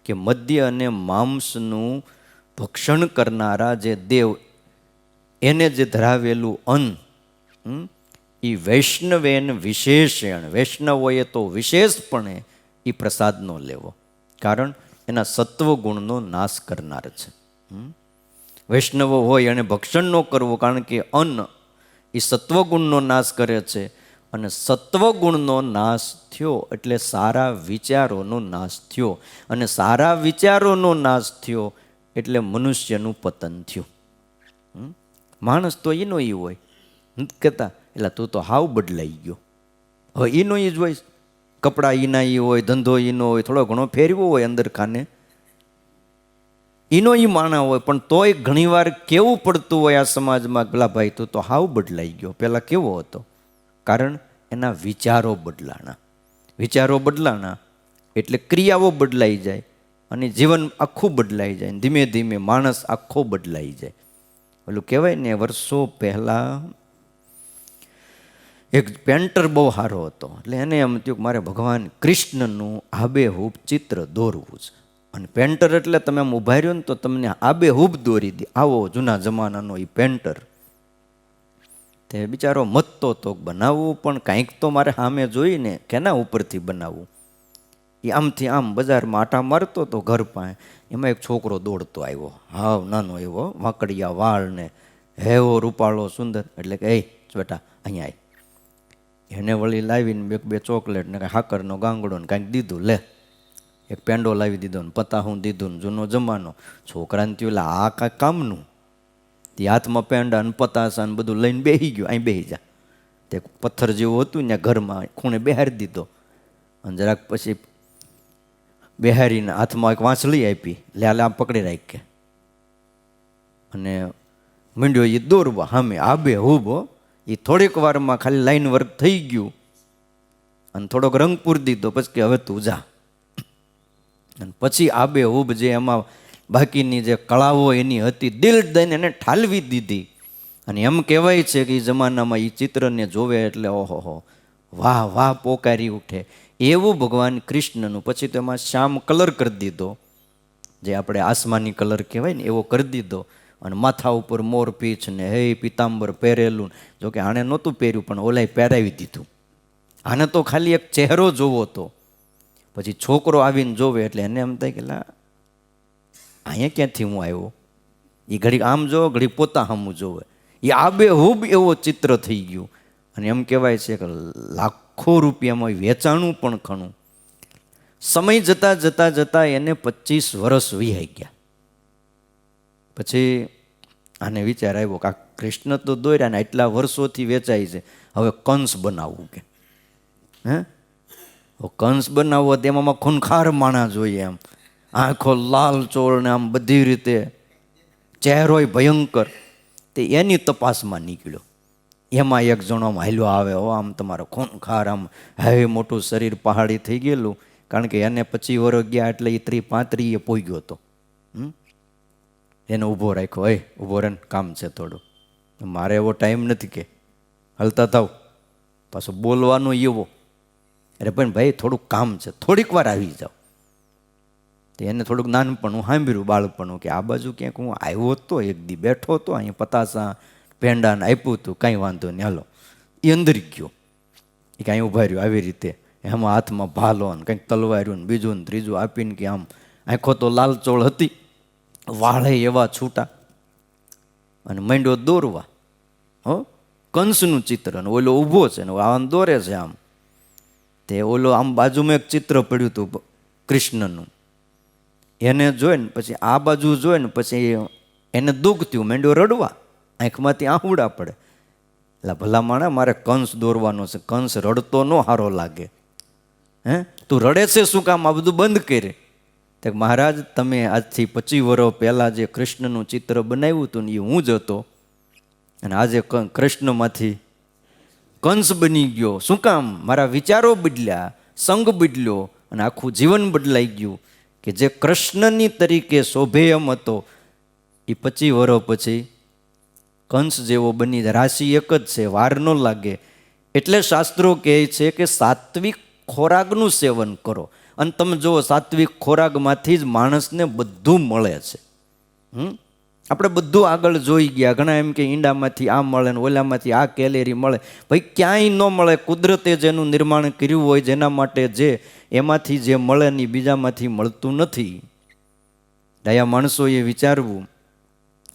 કે મદ્ય અને માંસનું ભક્ષણ કરનારા જે દેવ, એને જે ધરાવેલું અન્ન એ વૈષ્ણવેન વિશેષેણ, વૈષ્ણવોએ તો વિશેષપણે એ પ્રસાદ ન લેવો, કારણ એના સત્વગુણનો નાશ કરનાર છે. વૈષ્ણવો હોય અને ભક્ષણ ન કરવું, કારણ કે અન્ન એ સત્વગુણનો નાશ કરે છે. અને સત્વગુણનો નાશ થયો એટલે સારા વિચારોનો નાશ થયો, અને સારા વિચારોનો નાશ થયો એટલે મનુષ્યનું પતન થયું. માણસ તો એનો એ હોય, નથી કહેતા એટલે તું તો હાવ બદલાઈ ગયો. હવે એનો એ જ હોય, કપડાં એના એ હોય, ધંધો એનો હોય, થોડો ઘણો ફેરવો હોય અંદર ખાને, એનો એ માણા હોય, પણ તોય ઘણીવાર કેવું પડતું હોય આ સમાજમાં, પેલા ભાઈ તું તો હાવ બદલાઈ ગયો, પહેલાં કેવો હતો? કારણ એના વિચારો બદલાણા. વિચારો બદલાણા એટલે ક્રિયાઓ બદલાઈ જાય અને જીવન આખું બદલાઈ જાય. ધીમે ધીમે માણસ આખો બદલાઈ જાય. ઓલું કહેવાય ને, વર્ષો પહેલાં એક પેન્ટર બહુ સારો હતો. એટલે એને એમ થયું કે મારે ભગવાન કૃષ્ણનું આબેહૂબ ચિત્ર દોરવું છે. અને પેન્ટર એટલે તમે આમ ઊભા રહ્યો ને તો તમને આબેહૂબ દોરી દે. આવો જૂના જમાનાનો એ પેન્ટર. તે બિચારો મતતો તો બનાવવું, પણ કાંઈક તો મારે સામે જોઈને કેના ઉપરથી બનાવવું. એ આમથી આમ બજારમાં આટા મારતો તો ઘર પાસે, એમાં એક છોકરો દોડતો આવ્યો, હાવ નાનો એવો, વાંકડિયા વાળ ને હેવો રૂપાળો સુંદર. એટલે કે એ બેટા અહીંયા આવી. એને વળી લાવીને બે ચોકલેટ ને કાંઈ હાકરનો ગાંગડો ને કાંઈક દીધું. લે, એક પેંડો લાવી દીધો ને પતાહું દીધું ને જૂનો જમાનો. છોકરાને થયું એટલે આ કાંઈ કામનું. તે હાથમાં પેંડા ને પતાસા ને બધું લઈને બેસી ગયો. અહીં બેસી જા. તે પથ્થર જેવું હતું ને ઘરમાં ખૂણે બેહારી દીધો. અને જરાક પછી બેહારીને હાથમાં એક વાંસળી આપી, લે આમ પકડી રાખ કે. અને મીંડ્યો એ દોરવા સામે આબેહૂબ. એ થોડીક વારમાં ખાલી લાઈન વર્ક થઈ ગયું અને થોડોક રંગ પૂરી દીધો. પછી કે હવે તું જા. અને પછી આબેહૂબ જે એમાં બાકીની જે કળાઓ એની હતી, દિલ દઈને એને ઠાલવી દીધી. અને એમ કહેવાય છે કે એ જમાનામાં એ ચિત્રને જોવે એટલે ઓહો વાહ વાહ પોકારી ઉઠે. એવું ભગવાન કૃષ્ણનું. પછી તો એમાં શ્યામ કલર કરી દીધો, જે આપણે આસમાની કલર કહેવાય ને એવો કરી દીધો. અને માથા ઉપર મોર પીછ ને હે પિતાંબર પહેરેલું. જોકે આણે નહોતું પહેર્યું પણ ઓલાય પહેરાવી દીધું. આને તો ખાલી એક ચહેરો જોવો તો. પછી છોકરો આવીને જોવે એટલે એને એમ થાય કે લા અહીંયા ક્યાંથી હું આવ્યો. એ ઘડી આમ જોવે, ઘડી પોતા સામું જોવે. એ આબેહૂબ એવો ચિત્ર થઈ ગયું. અને એમ કહેવાય છે કે લાખો રૂપિયામાં વેચાણું પણ ઘણું. સમય જતાં જતાં જતાં એને 25 વર્ષ વીહાઈ ગયા. પછી આને વિચાર આવ્યો કે આ કૃષ્ણ તો દોર્યા ને એટલા વર્ષોથી વેચાય છે, હવે કંસ બનાવવું કે હે કંસ બનાવવો તેમાં ખૂનખાર માણા જોઈએ, એમ આંખો લાલ ચોળ ને આમ બધી રીતે ચહેરોય ભયંકર. તે એની તપાસમાં નીકળ્યો. એમાં એક જણો આમ હાલ્યો આવે, હો આમ તમારો ખૂનખાર, આમ હવે મોટું શરીર પહાડી થઈ ગયેલું. કારણ કે એને 25 વર્ષ ગયા એટલે એ 30-35 પોગ્યો હતો. એને ઊભો રાખ્યો, ઊભો રહે, કામ છે થોડું. મારે એવો ટાઈમ નથી કે હલતા થાવ. પાછો બોલવાનો એવો, અરે પણ ભાઈ થોડુંક કામ છે, થોડીક વાર આવી જાઓ. તો એને થોડુંક નાનપણું સાંભળ્યું, બાળપણું, કે આ બાજુ ક્યાંક હું આવ્યો હતો, એક દી બેઠો હતો, અહીંયા પતાસા પેંડાને આપ્યું હતું, કાંઈ વાંધો નહીં હાલો. એ અંદર ગયો, એ કાંઈ ઊભા રહ્યો આવી રીતે, એમાં હાથમાં ભાલો ને કંઈક તલવાર્યું ને બીજું ને ત્રીજું આપીને કે આમ આંખો તો લાલચોળ હતી, વાળે એવા છૂટા, અને માંડ્યો દોરવા. કંસનું ચિત્ર, ને ઓલો ઊભો છે ને આમ દોરે છે આમ. તે ઓલો આમ બાજુમાં એક ચિત્ર પડ્યું હતું કૃષ્ણનું, એને જોઈને પછી આ બાજુ જોઈને પછી એને દુઃખ થયું, માંડ્યો રડવા, આંખમાંથી આહુડા પડે. એટલે ભલા માણા મારે કંસ દોરવાનો છે, કંસ રડતો ન સારો લાગે. હે તું રડે છે શું કામ, આ બધું બંધ કરે. તો મહારાજ તમે આજથી 25 વર્ષ પહેલાં જે કૃષ્ણનું ચિત્ર બનાવ્યું હતું ને એ હું જ હતો, અને આજે કૃષ્ણમાંથી કંસ બની ગયો. શું કામ, મારા વિચારો બદલ્યા, સંગ બદલ્યો, અને આખું જીવન બદલાઈ ગયું. કે જે કૃષ્ણની તરીકે શોભે એમ હતો એ 25 વર્ષ પછી કંસ જેવો બની જાય. રાશિ એક જ છે, વાર ન લાગે. એટલે શાસ્ત્રો કહે છે કે સાત્વિક ખોરાકનું સેવન કરો. અને તમે જુઓ, સાત્વિક ખોરાકમાંથી જ માણસને બધું મળે છે. આપણે બધું આગળ જોઈ ગયા. ઘણા એમ કે ઈંડામાંથી આ મળે ને ઓલામાંથી આ કેલેરી મળે. ભાઈ ક્યાંય ન મળે. કુદરતે જેનું નિર્માણ કર્યું હોય, જેના માટે જે એમાંથી જે મળે ને બીજામાંથી મળતું નથી. ડાયા માણસોએ વિચારવું.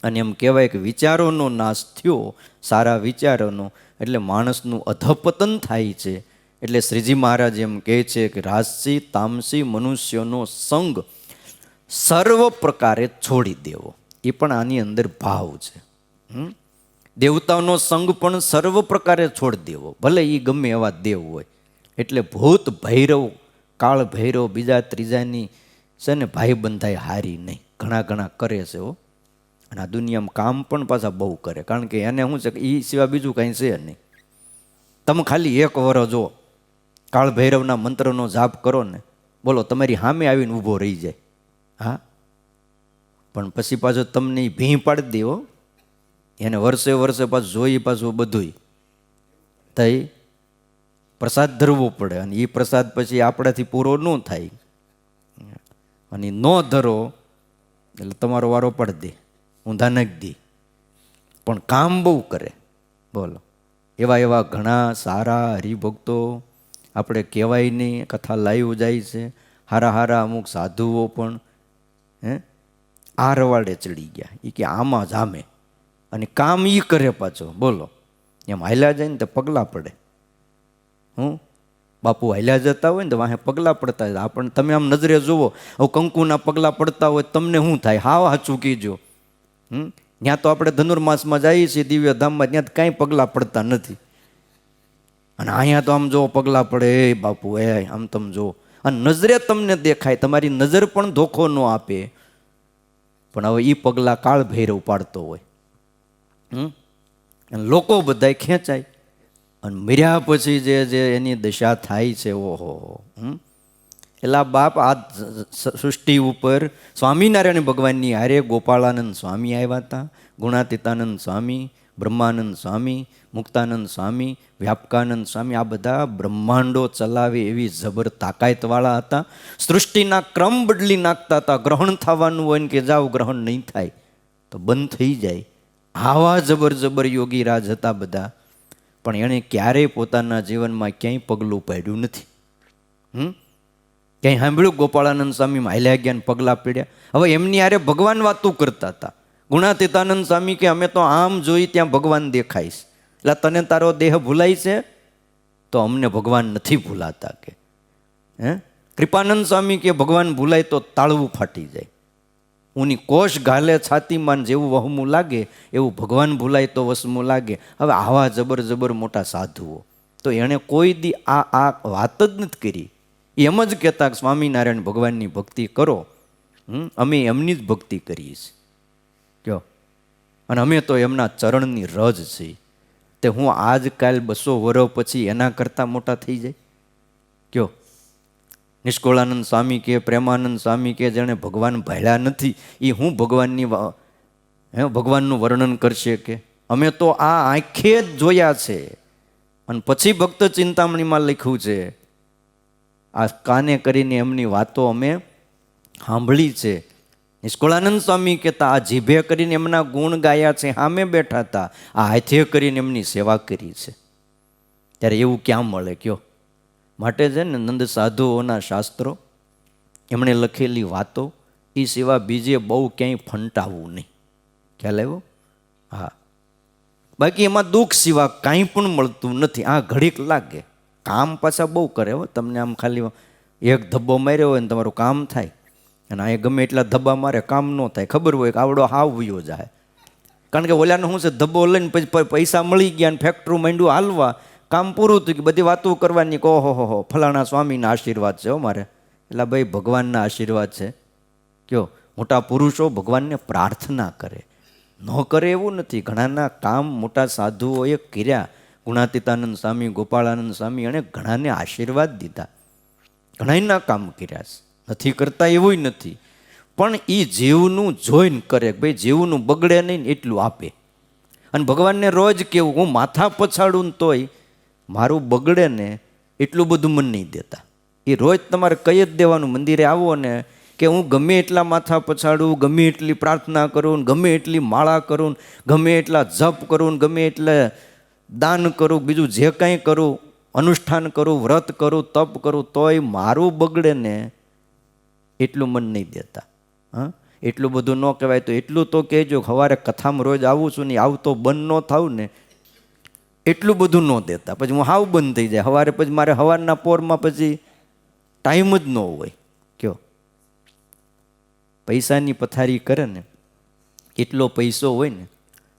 અને એમ કહેવાય કે વિચારોનો નાશ થયો, સારા વિચારોનો, એટલે માણસનું અધપતન થાય છે. એટલે શ્રીજી મહારાજ એમ કહે છે કે રાજસી તામસી મનુષ્યનો સંગ સર્વ પ્રકારે છોડી દેવો. એ પણ આની અંદર ભાવ છે. દેવતાઓનો સંગ પણ સર્વ પ્રકારે છોડી દેવો, ભલે એ ગમે એવા દેવ હોય. એટલે ભૂત ભૈરવ, કાળ ભૈરવ, બીજા ત્રીજાની છે ને ભાઈ બંધાઈ હારી નહીં. ઘણા કરે છે હો. અને આ દુનિયામાં કામ પણ પાછા બહુ કરે. કારણ કે એને શું છે કે એ સિવાય બીજું કાંઈ છે નહીં. તમે ખાલી 1 વર્ષ જો કાળ ભૈરવના મંત્રનો જાપ કરો ને, બોલો તમારી સામે આવીને ઊભો રહી જાય. હા, પણ પછી પાછો તમને ભીં પાડી દેવો. એને વર્ષે પાછું જોઈ, પાછું બધુંય થઈ પ્રસાદ ધરવો પડે. અને એ પ્રસાદ પછી આપણાથી પૂરો ન થાય. અને ન ધરો એટલે તમારો વારો પડી દે, ઊંધા નાખી દે. પણ કામ બહુ કરે. બોલો, એવા ઘણા સારા હરિભક્તો આપણે કહેવાય નહીં, કથા લાઈવ જાય છે. હારા અમુક સાધુઓ પણ આ રવાડે ચડી ગયા. એ કે આમાં જામે અને કામ એ કરે પાછો. બોલો, એમ હાલ્યા જાય ને તો પગલાં પડે. બાપુ હાલ્યા જતા હોય ને તો વાહે પગલાં પડતા હોય. આપણને તમે આમ નજરે જુઓ, હવે કંકુના પગલાં પડતા હોય તમને શું થાય? હાવ હાચું કીજો. ત્યાં તો આપણે ધનુર્માસમાં જઈએ છીએ દિવ્યધામમાં, ત્યાં કાંઈ પગલાં પડતા નથી. અને અહીંયા તો આમ જો પગલાં પડે, બાપુ આમ તમે જો, અને નજરે તમને દેખાય. તમારી નજર પણ ધોખો ન આપે. પણ હવે એ પગલાં કાળ ભૈરવ પાડતો હોય. અને લોકો બધા ખેંચાય. અને મર્યા પછી જે એની દશા થાય છે, ઓહો. એટલે બાપ આ સૃષ્ટિ ઉપર સ્વામિનારાયણ ભગવાનની હારે ગોપાળાનંદ સ્વામી આવ્યા હતા, ગુણાતીતાનંદ સ્વામી, બ્રહ્માનંદ સ્વામી, મુક્તાનંદ સ્વામી, વ્યાપકાનંદ સ્વામી, આ બધા બ્રહ્માંડો ચલાવે એવી જબર તાકાતવાળા હતા. સૃષ્ટિના ક્રમ બદલી નાખતા હતા. ગ્રહણ થવાનું હોય ને કે જાઓ ગ્રહણ નહીં થાય તો બંધ થઈ જાય, આવા જબર જબર યોગી રાજ હતા બધા. પણ એણે ક્યારેય પોતાના જીવનમાં ક્યાંય પગલું પાડ્યું નથી. ક્યાંય સાંભળ્યું ગોપાળાનંદ સ્વામી હાલ્યા ગયા પગલાં પીડ્યા? હવે એમની હારે ભગવાન વાતું કરતા હતા. ગુણાતીતાનંદ સ્વામી કે અમે તો આમ જોઈ ત્યાં ભગવાન દેખાઈશ. એટલે તને તારો દેહ ભૂલાય છે? તો અમને ભગવાન નથી ભૂલાતા કે. કૃપાનંદ સ્વામી કે ભગવાન ભૂલાય તો તાળવું ફાટી જાય. ઉની કોષ ઘાલે છાતીમાં જેવું વહમું લાગે એવું ભગવાન ભૂલાય તો વસમું લાગે. હવે આવા જબર જબર મોટા સાધુઓ તો એણે કોઈ દી આ વાત જ નથી કરી. એમ જ કહેતા સ્વામિનારાયણ ભગવાનની ભક્તિ કરો, અમે એમની જ ભક્તિ કરીએ છીએ કયો, અને અમે તો એમના ચરણની રજ છીએ. તે હું આજકાલ 200 વર્ષ પછી એના કરતાં મોટા થઈ જાય કયો? નિષ્કોળાનંદ સ્વામી કે પ્રેમાનંદ સ્વામી કે જેણે ભગવાન ભાળ્યા નથી એ હું ભગવાનનું વર્ણન કરશે કે? અમે તો આ આંખે જ જોયા છે. અને પછી ભક્ત ચિંતામણીમાં લખ્યું છે, આ કાને કરીને એમની વાતો અમે સાંભળી છે. નિષ્કોળાનંદ સ્વામી કહેતા આ જીભે કરીને એમના ગુણ ગાયા છે, સામે બેઠા હતા, આ હાથે કરીને એમની સેવા કરી છે. ત્યારે એવું ક્યાં મળે કયો? માટે છે ને નંદ સાધુઓના શાસ્ત્રો, એમણે લખેલી વાતો એ સિવાય બીજે બહુ ક્યાંય ફંટાવવું નહીં. ખ્યાલ આવ્યો? હા, બાકી એમાં દુઃખ સિવાય કાંઈ પણ મળતું નથી. આ ઘડીક લાગે, કામ પાછા બહુ કરે હો. તમને આમ ખાલી એક ધબ્બો માર્યો હોય ને તમારું કામ થાય, અને આ ગમે એટલા ધબ્બા મારે કામ ન થાય. ખબર હોય કે આવડો હાવ વયો જાય. કારણ કે ઓલાને શું છે, ધબ્બો લઈને પછી પૈસા મળી ગયા ને ફેક્ટરું માંડ્યું હાલવા, કામ પૂરું થયું કે બધી વાતો કરવાની કે ઓહો હો ફલાણા સ્વામીના આશીર્વાદ છે હો મારે. એટલે ભાઈ ભગવાનના આશીર્વાદ છે કયો? મોટા પુરુષો ભગવાનને પ્રાર્થના કરે, ન કરે એવું નથી. ઘણાના કામ મોટા સાધુઓએ કર્યા. ગુણાતીતાનંદ સ્વામી, ગોપાળાનંદ સ્વામી એણે ઘણાને આશીર્વાદ દીધા, ઘણાના કામ કર્યા છે, નથી કરતા એવું નથી. પણ એ જીવનું જોઈને કરે, ભાઈ જીવનું બગડે નહીં એટલું આપે. અને ભગવાનને રોજ કેવું, હું માથા પછાડું ને તોય મારું બગડે ને એટલું બધું મન નહીં દેતા. એ રોજ તમારે કહી જ દેવાનું, મંદિરે આવો ને કે હું ગમે એટલા માથા પછાડું, ગમે એટલી પ્રાર્થના કરું, ગમે એટલી માળા કરું, ગમે એટલા જપ કરું, ગમે એટલે દાન કરું, બીજું જે કાંઈ કરું, અનુષ્ઠાન કરું, વ્રત કરું, તપ કરું, તોય મારું બગડે ને એટલું મન નહીં દેતા. હા, એટલું બધું ન કહેવાય તો એટલું તો કહેજો, સવારે કથામાં રોજ આવું છું ને આવતો બંધ ન થાવ ને એટલું બધું ન દેતા. પછી હું હાવ બંધ થઈ જાય સવારે, પછી મારે સવારના પોરમાં પછી ટાઈમ જ ન હોય કયો? પૈસાની પથારી કરે ને એટલો પૈસો હોય ને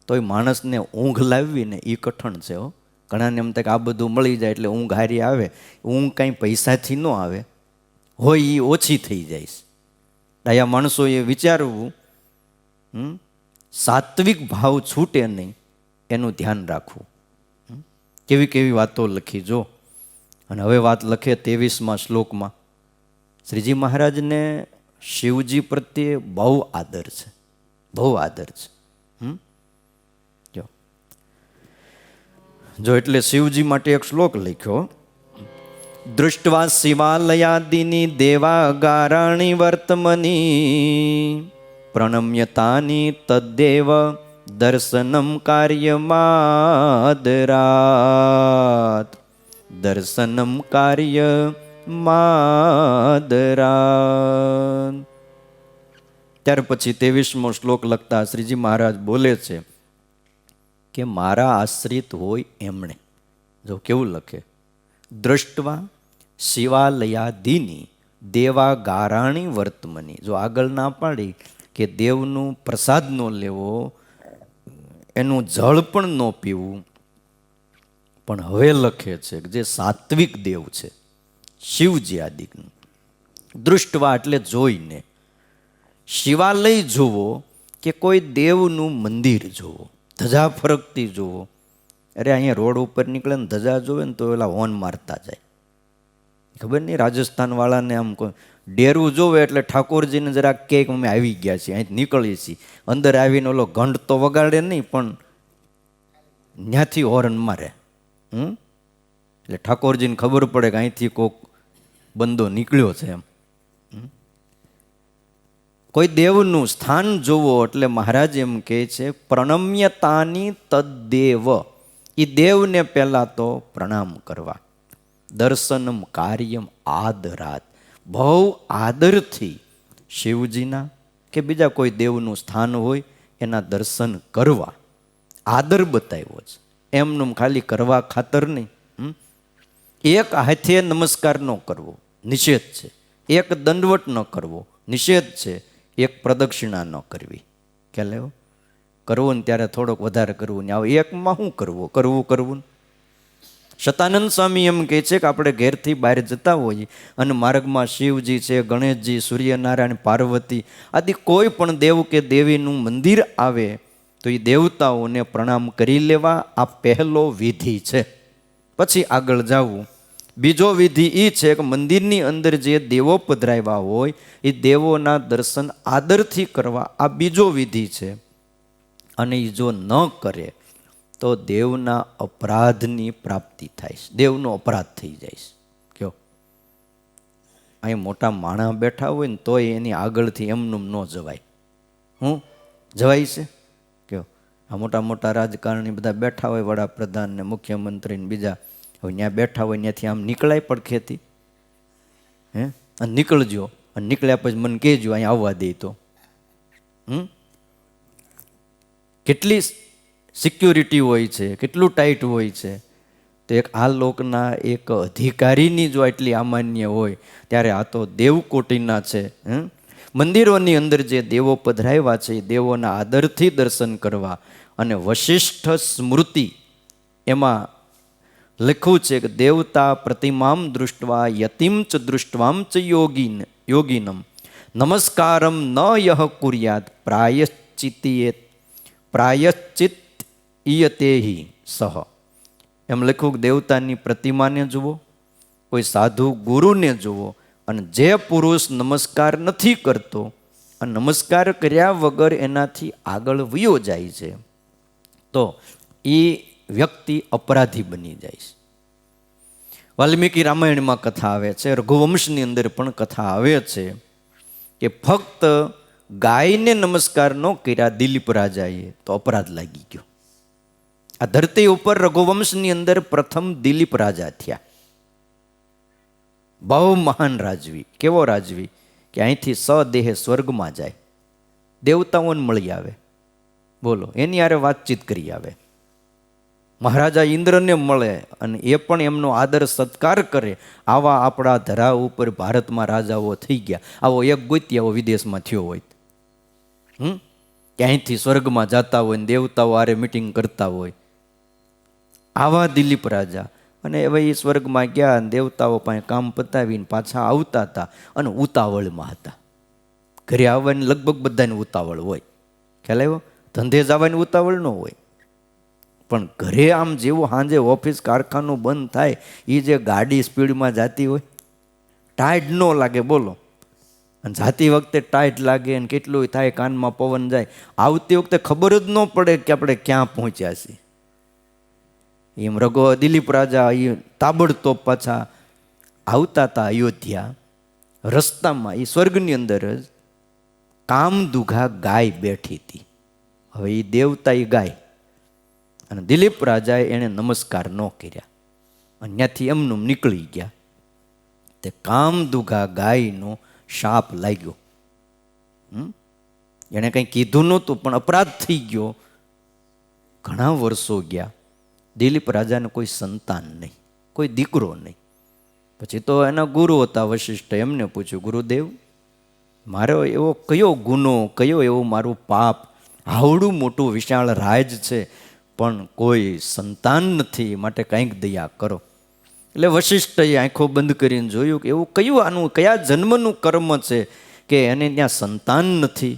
તોય માણસને ઊંઘ લાવવી ને એ કઠણ છે હો. ઘણાને એમ થાય કે આ બધું મળી જાય એટલે ઊંઘ હારી આવે. ઊંઘ કાંઈ પૈસાથી ન આવે, હોય એ ઓછી થઈ જાય. ડાયા માણસોએ વિચારવું, સાત્વિક ભાવ છૂટે નહીં એનું ધ્યાન રાખવું. કેવી કેવી વાતો લખી જો. અને હવે વાત લખે 23મા શ્લોકમાં. શ્રીજી મહારાજને શિવજી પ્રત્યે બહુ આદર છે, બહુ આદર છે. જો એટલે શિવજી માટે એક શ્લોક લખ્યો, દૃષ્ટવા શિવાલયાદિની દેવાગારાણી વર્તમની પ્રણમ્યતાની તદ્દેવ દર્શનમ કાર્યમાદરાત, દર્શનમ કાર્યમાદરાત. ત્યાર પછી 23મો શ્લોક લખતા શ્રીજી મહારાજ બોલે છે કે મારા આશ્રિત હોય એમણે, જો કેવું લખે, દ્રષ્ટવા શિવાલયાદિની દેવાગારાણી વર્તમની. જો આગળ ના પાડી કે દેવનું પ્રસાદ ન લેવો, એનું જળ પણ ન પીવું, પણ હવે લખે છે કે જે સાત્વિક દેવ છે શિવજી આદિકનું, દૃષ્ટવા એટલે જોઈને, શિવાલય જુઓ કે કોઈ દેવનું મંદિર જુઓ, ધજા ફરકતી જુઓ. અરે અહીંયા રોડ ઉપર નીકળે ને ધજા જોવે ને તો એલા હોર્ન મારતા જાય. ખબર નહીં, રાજસ્થાન વાળાને આમ ડેરું જોવે એટલે ઠાકોરજીને જરાક કે અમે આવી ગયા છીએ, અહીં નીકળીએ છીએ. અંદર આવીને ઓલો ઘંટ તો વગાડે નહીં, પણ ત્યાંથી હોર્ન મારે. એટલે ઠાકોરજીને ખબર પડે કે અહીંથી કોક બંદો નીકળ્યો છે એમ. કોઈ દેવનું સ્થાન જોવો એટલે મહારાજ એમ કહે છે પ્રણમ્યતાની તદ્દેવ, એ દેવને પહેલા તો પ્રણામ કરવા. દર્શનમ કાર્યમ આદરાત, બહુ આદરથી શિવજીના કે બીજા કોઈ દેવનું સ્થાન હોય એના દર્શન કરવા. આદર બતાવ્યો છે, એમનું ખાલી કરવા ખાતર નહીં. એક હાથે નમસ્કાર ન કરવો નિષેધ છે, એક દંડવટ ન કરવો નિષેધ છે, એક પ્રદક્ષિણા ન કરવી. કે લેવો કરવું ને ત્યારે થોડોક વધારે કરવું ને આવું એકમાં શું કરવું. શતાનંદ સ્વામી એમ કહે છે કે આપણે ઘેરથી બહાર જતા હોઈએ અને માર્ગમાં શિવજી છે, ગણેશજી, સૂર્યનારાયણ, પાર્વતી આદિ કોઈ પણ દેવ કે દેવીનું મંદિર આવે તો એ દેવતાઓને પ્રણામ કરી લેવા. આ પહેલો વિધિ છે. પછી આગળ જવું. બીજો વિધિ એ છે કે મંદિરની અંદર જે દેવો પધરાવ્યા હોય એ દેવોના દર્શન આદરથી કરવા. આ બીજો વિધિ છે. અને એ જો ન કરે તો દેવના અપરાધની પ્રાપ્તિ થાય છે, દેવનો અપરાધ થઈ જાય છે. કયો અહીં મોટા માણસ બેઠા હોય ને તોય એની આગળથી એમનું ન જવાય. જવાય છે? કયો આ મોટા મોટા રાજકારણી બધા બેઠા હોય, વડાપ્રધાન ને મુખ્યમંત્રી ને બીજા, હવે ત્યાં બેઠા હોય ત્યાંથી આમ નીકળાય પડખેથી? અને નીકળજો, અને નીકળ્યા પછી મને કહેજો અહીંયા આવવા દે તો. કેટલી સિક્યુરિટી હોય છે, કેટલું ટાઈટ હોય છે. તો એક આ લોકના એક અધિકારીની જો આટલી અમાન્ય હોય ત્યારે આ તો દેવકોટીના છે. મંદિરોની અંદર જે દેવો પધરાવ્યા છે એ દેવોના આદરથી દર્શન કરવા. અને વશિષ્ઠ સ્મૃતિ એમાં લખ્યું છે કે દેવતા પ્રતિમામ દૃષ્ટવા યતિમ ચ દૃષ્ટવામ ચ યોગીનમ નમસ્કારમ ન યહ કુર્યાત પ્રાયશ્ચિત ઈયતેહી સહ. એમ લખ્યું કે દેવતાની પ્રતિમાને જુઓ, કોઈ સાધુ ગુરુને જુઓ, અને જે પુરુષ નમસ્કાર નથી કરતો અને નમસ્કાર કર્યા વગર એનાથી આગળ વયો જાય છે તો એ વ્યક્તિ અપરાધી બની જાય છે. વાલ્મીકી રામાયણમાં કથા આવે છે, રઘુવંશની અંદર પણ કથા આવે છે કે ફક્ત ગાયને નમસ્કાર ન કર્યા દિલીપ રાજાએ તો અપરાધ લાગી ગયો. આ ધરતી ઉપર રઘુવંશની અંદર પ્રથમ દિલીપ રાજા થયા. બહુ મહાન રાજવી. કેવો રાજવી કે અહીંથી સદેહે સ્વર્ગમાં જાય, દેવતાઓને મળી આવે. બોલો, એની હારે વાતચીત કરી આવે. મહારાજા ઇન્દ્રને મળે અને એ પણ એમનો આદર સત્કાર કરે. આવા આપણા ધરા ઉપર ભારતમાં રાજાઓ થઈ ગયા. આવો એક ગોતી આવો વિદેશમાં થયો હોય કે અહીંથી સ્વર્ગમાં જતા હોય ને દેવતાઓ આરે મિટિંગ કરતા હોય. આવા દિલીપ રાજા. અને હવે એ સ્વર્ગમાં ગયા અને દેવતાઓ પાસે કામ પતાવીને પાછા આવતા હતા અને ઉતાવળમાં હતા. ઘરે આવવાની લગભગ બધાને ઉતાવળ હોય, ખ્યાલ આવ્યો? ધંધે જવાની ઉતાવળ ન હોય, પણ ઘરે આમ જેવું સાંજે ઓફિસ કારખાનું બંધ થાય એ જે ગાડી સ્પીડમાં જતી હોય, ટાઈટ ન લાગે બોલો. અને જાતી વખતે ટાઈટ લાગે અને કેટલું થાય, કાનમાં પવન જાય, આવતી વખતે ખબર જ ન પડે કે આપણે ક્યાં પહોંચ્યા છીએ. એમ દિલીપ રાજા એ તાબડતોબ પાછા આવતા હતા અયોધ્યા. રસ્તામાં એ સ્વર્ગની અંદર જ કામદુઘા ગાય બેઠી હતી. હવે એ દેવતા એ ગાય અને દિલીપ રાજાએ એને નમસ્કાર ન કર્યા અને ત્યાંથી એમનું નીકળી ગયા. તે કામદુઘા ગાયનો શાપ લાગ્યો. એણે કંઈ કીધું નહોતું પણ અપરાધ થઈ ગયો. ઘણા વર્ષો ગયા. દિલીપ રાજાને કોઈ સંતાન નહીં, કોઈ દીકરો નહીં. પછી તો એના ગુરુ હતા વશિષ્ઠ, એમને પૂછ્યું, ગુરુદેવ મારો એવો કયો ગુનો, કયો એવું મારું પાપ, આવડું મોટું વિશાળ રાજ છે પણ કોઈ સંતાન નથી, માટે કંઈક દયા કરો. એટલે વશિષ્ઠએ આંખો બંધ કરીને જોયું કે એવું કયું આનું કયા જન્મનું કર્મ છે કે એને ત્યાં સંતાન નથી.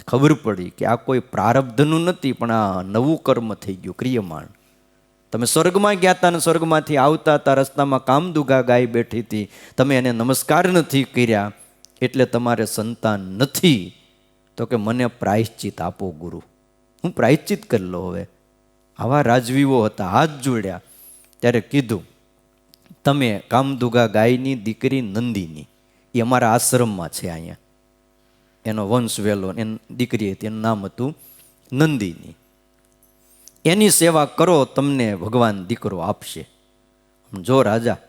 ખબર પડી કે આ કોઈ પ્રારબ્ધનું નથી પણ આ નવું કર્મ થઈ ગયું, ક્રિયમાણ. તમે સ્વર્ગમાં ગયા હતા ને સ્વર્ગમાંથી આવતા હતા, રસ્તામાં કામદુઘા ગાય બેઠી હતી, તમે એને નમસ્કાર નથી કર્યા એટલે તમારે સંતાન નથી. તો કે મને પ્રાયશ્ચિત આપો ગુરુ, હું પ્રાયશ્ચિત કરી લો. હવે આવા રાજવીઓ હતા. હાથ જોડ્યા ત્યારે કીધું, તમે કામદુગા ગાયની દીકરી નંદીની, એ અમારા આશ્રમમાં છે અહીંયા, એનો વંશ વેલો, એની દીકરી હતી, એનું નામ હતું નંદીની. એની સેવા કરો, તમને ભગવાન દીકરો આપશે. જો રાજા,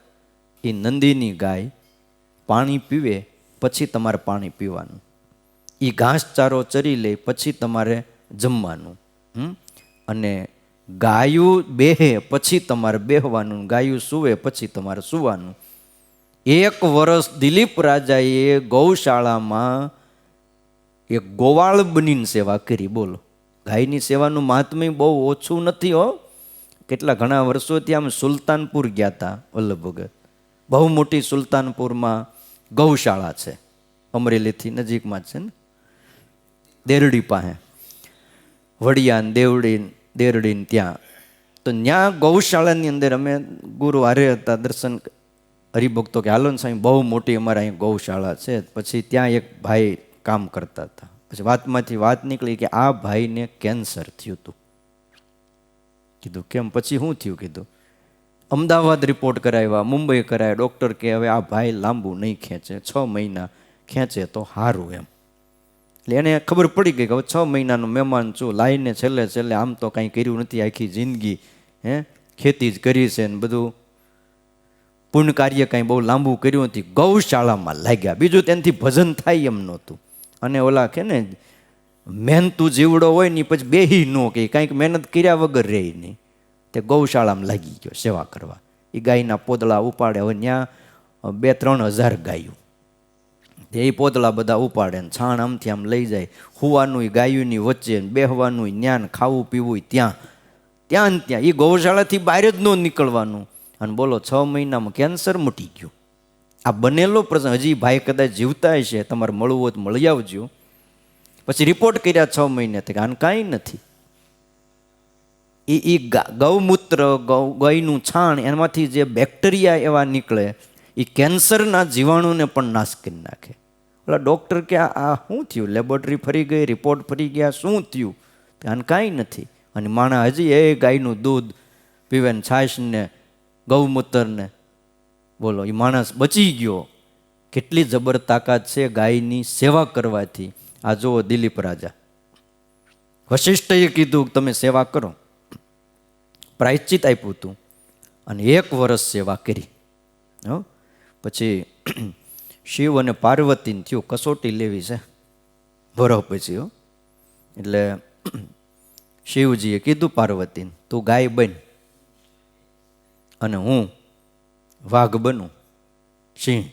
એ નંદીની ગાય પાણી પીવે પછી તમારે પાણી પીવાનું, એ ઘાસચારો ચરી લે પછી તમારે જમવાનું, અને ગાયું બેહે પછી તમારે બેહવાનું, ગાયું સૂવે પછી તમારે સૂવાનું. 1 વર્ષ દિલીપ રાજાએ ગૌશાળામાં એક ગોવાળ બનીને સેવા કરી. બોલો, ગાયની સેવાનું મહાત્મ્ય બહુ ઓછું નથી હો. કેટલા ઘણા વર્ષોથી આમ સુલતાનપુર ગયા હતા વલ્લભ ભગત. બહુ મોટી સુલતાનપુરમાં ગૌશાળા છે, અમરેલીથી નજીકમાં જ છે ને, દેરડી પાસે, વડિયાન દેરડી ત્યાં. તો ત્યાં ગૌશાળાની અંદર અમે ગુરુ હારે હતા, દર્શન હરિભક્તો કે હાલો ને સાહેબ, બહુ મોટી અમારે અહીં ગૌશાળા છે. પછી ત્યાં એક ભાઈ કામ કરતા હતા. પછી વાતમાંથી વાત નીકળી કે આ ભાઈને કેન્સર થયું હતું. કીધું કેમ? પછી શું થયું? કીધું અમદાવાદ રિપોર્ટ કરાવ્યા, મુંબઈ કરાવ્યા. ડૉક્ટર કે હવે આ ભાઈ લાંબુ નહીં ખેંચે, 6 મહિના ખેંચે તો સારું એમ. એટલે એને ખબર પડી ગઈ કે હવે 6 મહિનાનો મહેમાન છું, લાઈને છેલ્લે આમ તો કાંઈ કર્યું નથી, આખી જિંદગી ખેતી જ કરી છે ને બધું પુણ્ય કાર્ય કાંઈ બહુ લાંબુ કર્યું નથી. ગૌશાળામાં લાગ્યા, બીજું તેનાથી ભજન થાય એમ નહોતું. અને ઓલા કે ને મહેનતું જીવડો હોય ને પછી બેહી ન કે કાંઈક મહેનત કર્યા વગર રહે નહીં. તે ગૌશાળામાં લાગી ગયો સેવા કરવા. એ ગાયના પોદળા ઉપાડે. હવે ત્યાં 2-3 હજાર ગાયું, એ પોદળા બધા ઉપાડે ને છાણ આમથી આમ લઈ જાય. હુવાનું ગાયુંની વચ્ચે, બેહવાનું જ્ઞાન, ખાવું પીવું ત્યાં. એ ગૌશાળાથી બહાર જ ન નીકળવાનું. અને બોલો 6 મહિનામાં કેન્સર મટી ગયું. આ બનેલો પ્રસંગ. હજી ભાઈ કદાચ જીવતા હશે, તમારે મળવું હોય તો મળી આવજો. પછી રિપોર્ટ કર્યા 6 મહિને, આને કાંઈ નથી. એ ગૌમૂત્ર, ગાયનું છાણ, એમાંથી જે બેક્ટેરિયા એવા નીકળે, એ કેન્સરના જીવાણુને પણ નાશ કરી નાખે. ઓલા ડૉક્ટર કે આ શું થયું? લેબોરેટરી ફરી ગઈ, રિપોર્ટ ફરી ગયા, શું થયું? આને કાંઈ નથી. અને માણા હજી એ ગાયનું દૂધ પીવે ને, છાશ ને ગૌમૂત્રને. બોલો, એ માણસ બચી ગયો. કેટલી જબર તાકાત છે ગાયની સેવા કરવાથી. આ જુઓ દિલીપ રાજા, વશિષ્ઠએ કીધું તમે સેવા કરો, પ્રાયશ્ચિત આપ્યું હતું, અને 1 વર્ષ સેવા કરી. પછી શિવ અને પાર્વતીને થયું કસોટી લેવી છે બરોબર પછી. એટલે શિવજીએ કીધું પાર્વતીને, તું ગાય બન અને હું વાઘ બનું, સિંહ.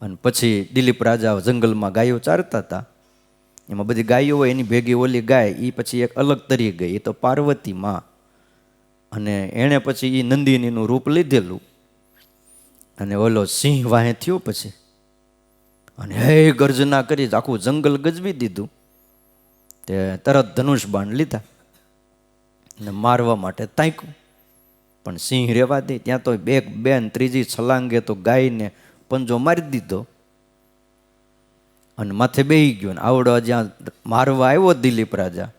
અને પછી દિલીપ રાજા જંગલમાં ગાયો ચારતા હતા. એમાં બધી ગાયો હોય, એની ભેગી ઓલી ગાય એ પછી એક અલગ તરી ગઈ, એ તો પાર્વતી માં. અને એણે પછી એ નંદિનીનું રૂપ લીધેલું. અને ઓલો સિંહ વાહે થયો પછી, અને હે ગર્જના કરી આખું જંગલ ગજવી દીધું. તે તરત ધનુષ બાણ લીધા અને મારવા માટે તાક્યું. પણ સિંહ રેવા દે, ત્યાં તો બેન ત્રીજી છલાંગે તો ગાયને પંજો મારી દીધો અને માથે બેહી ગયો. ને આવડો જ્યાં મારવા આવ્યો દિલીપ રાજા,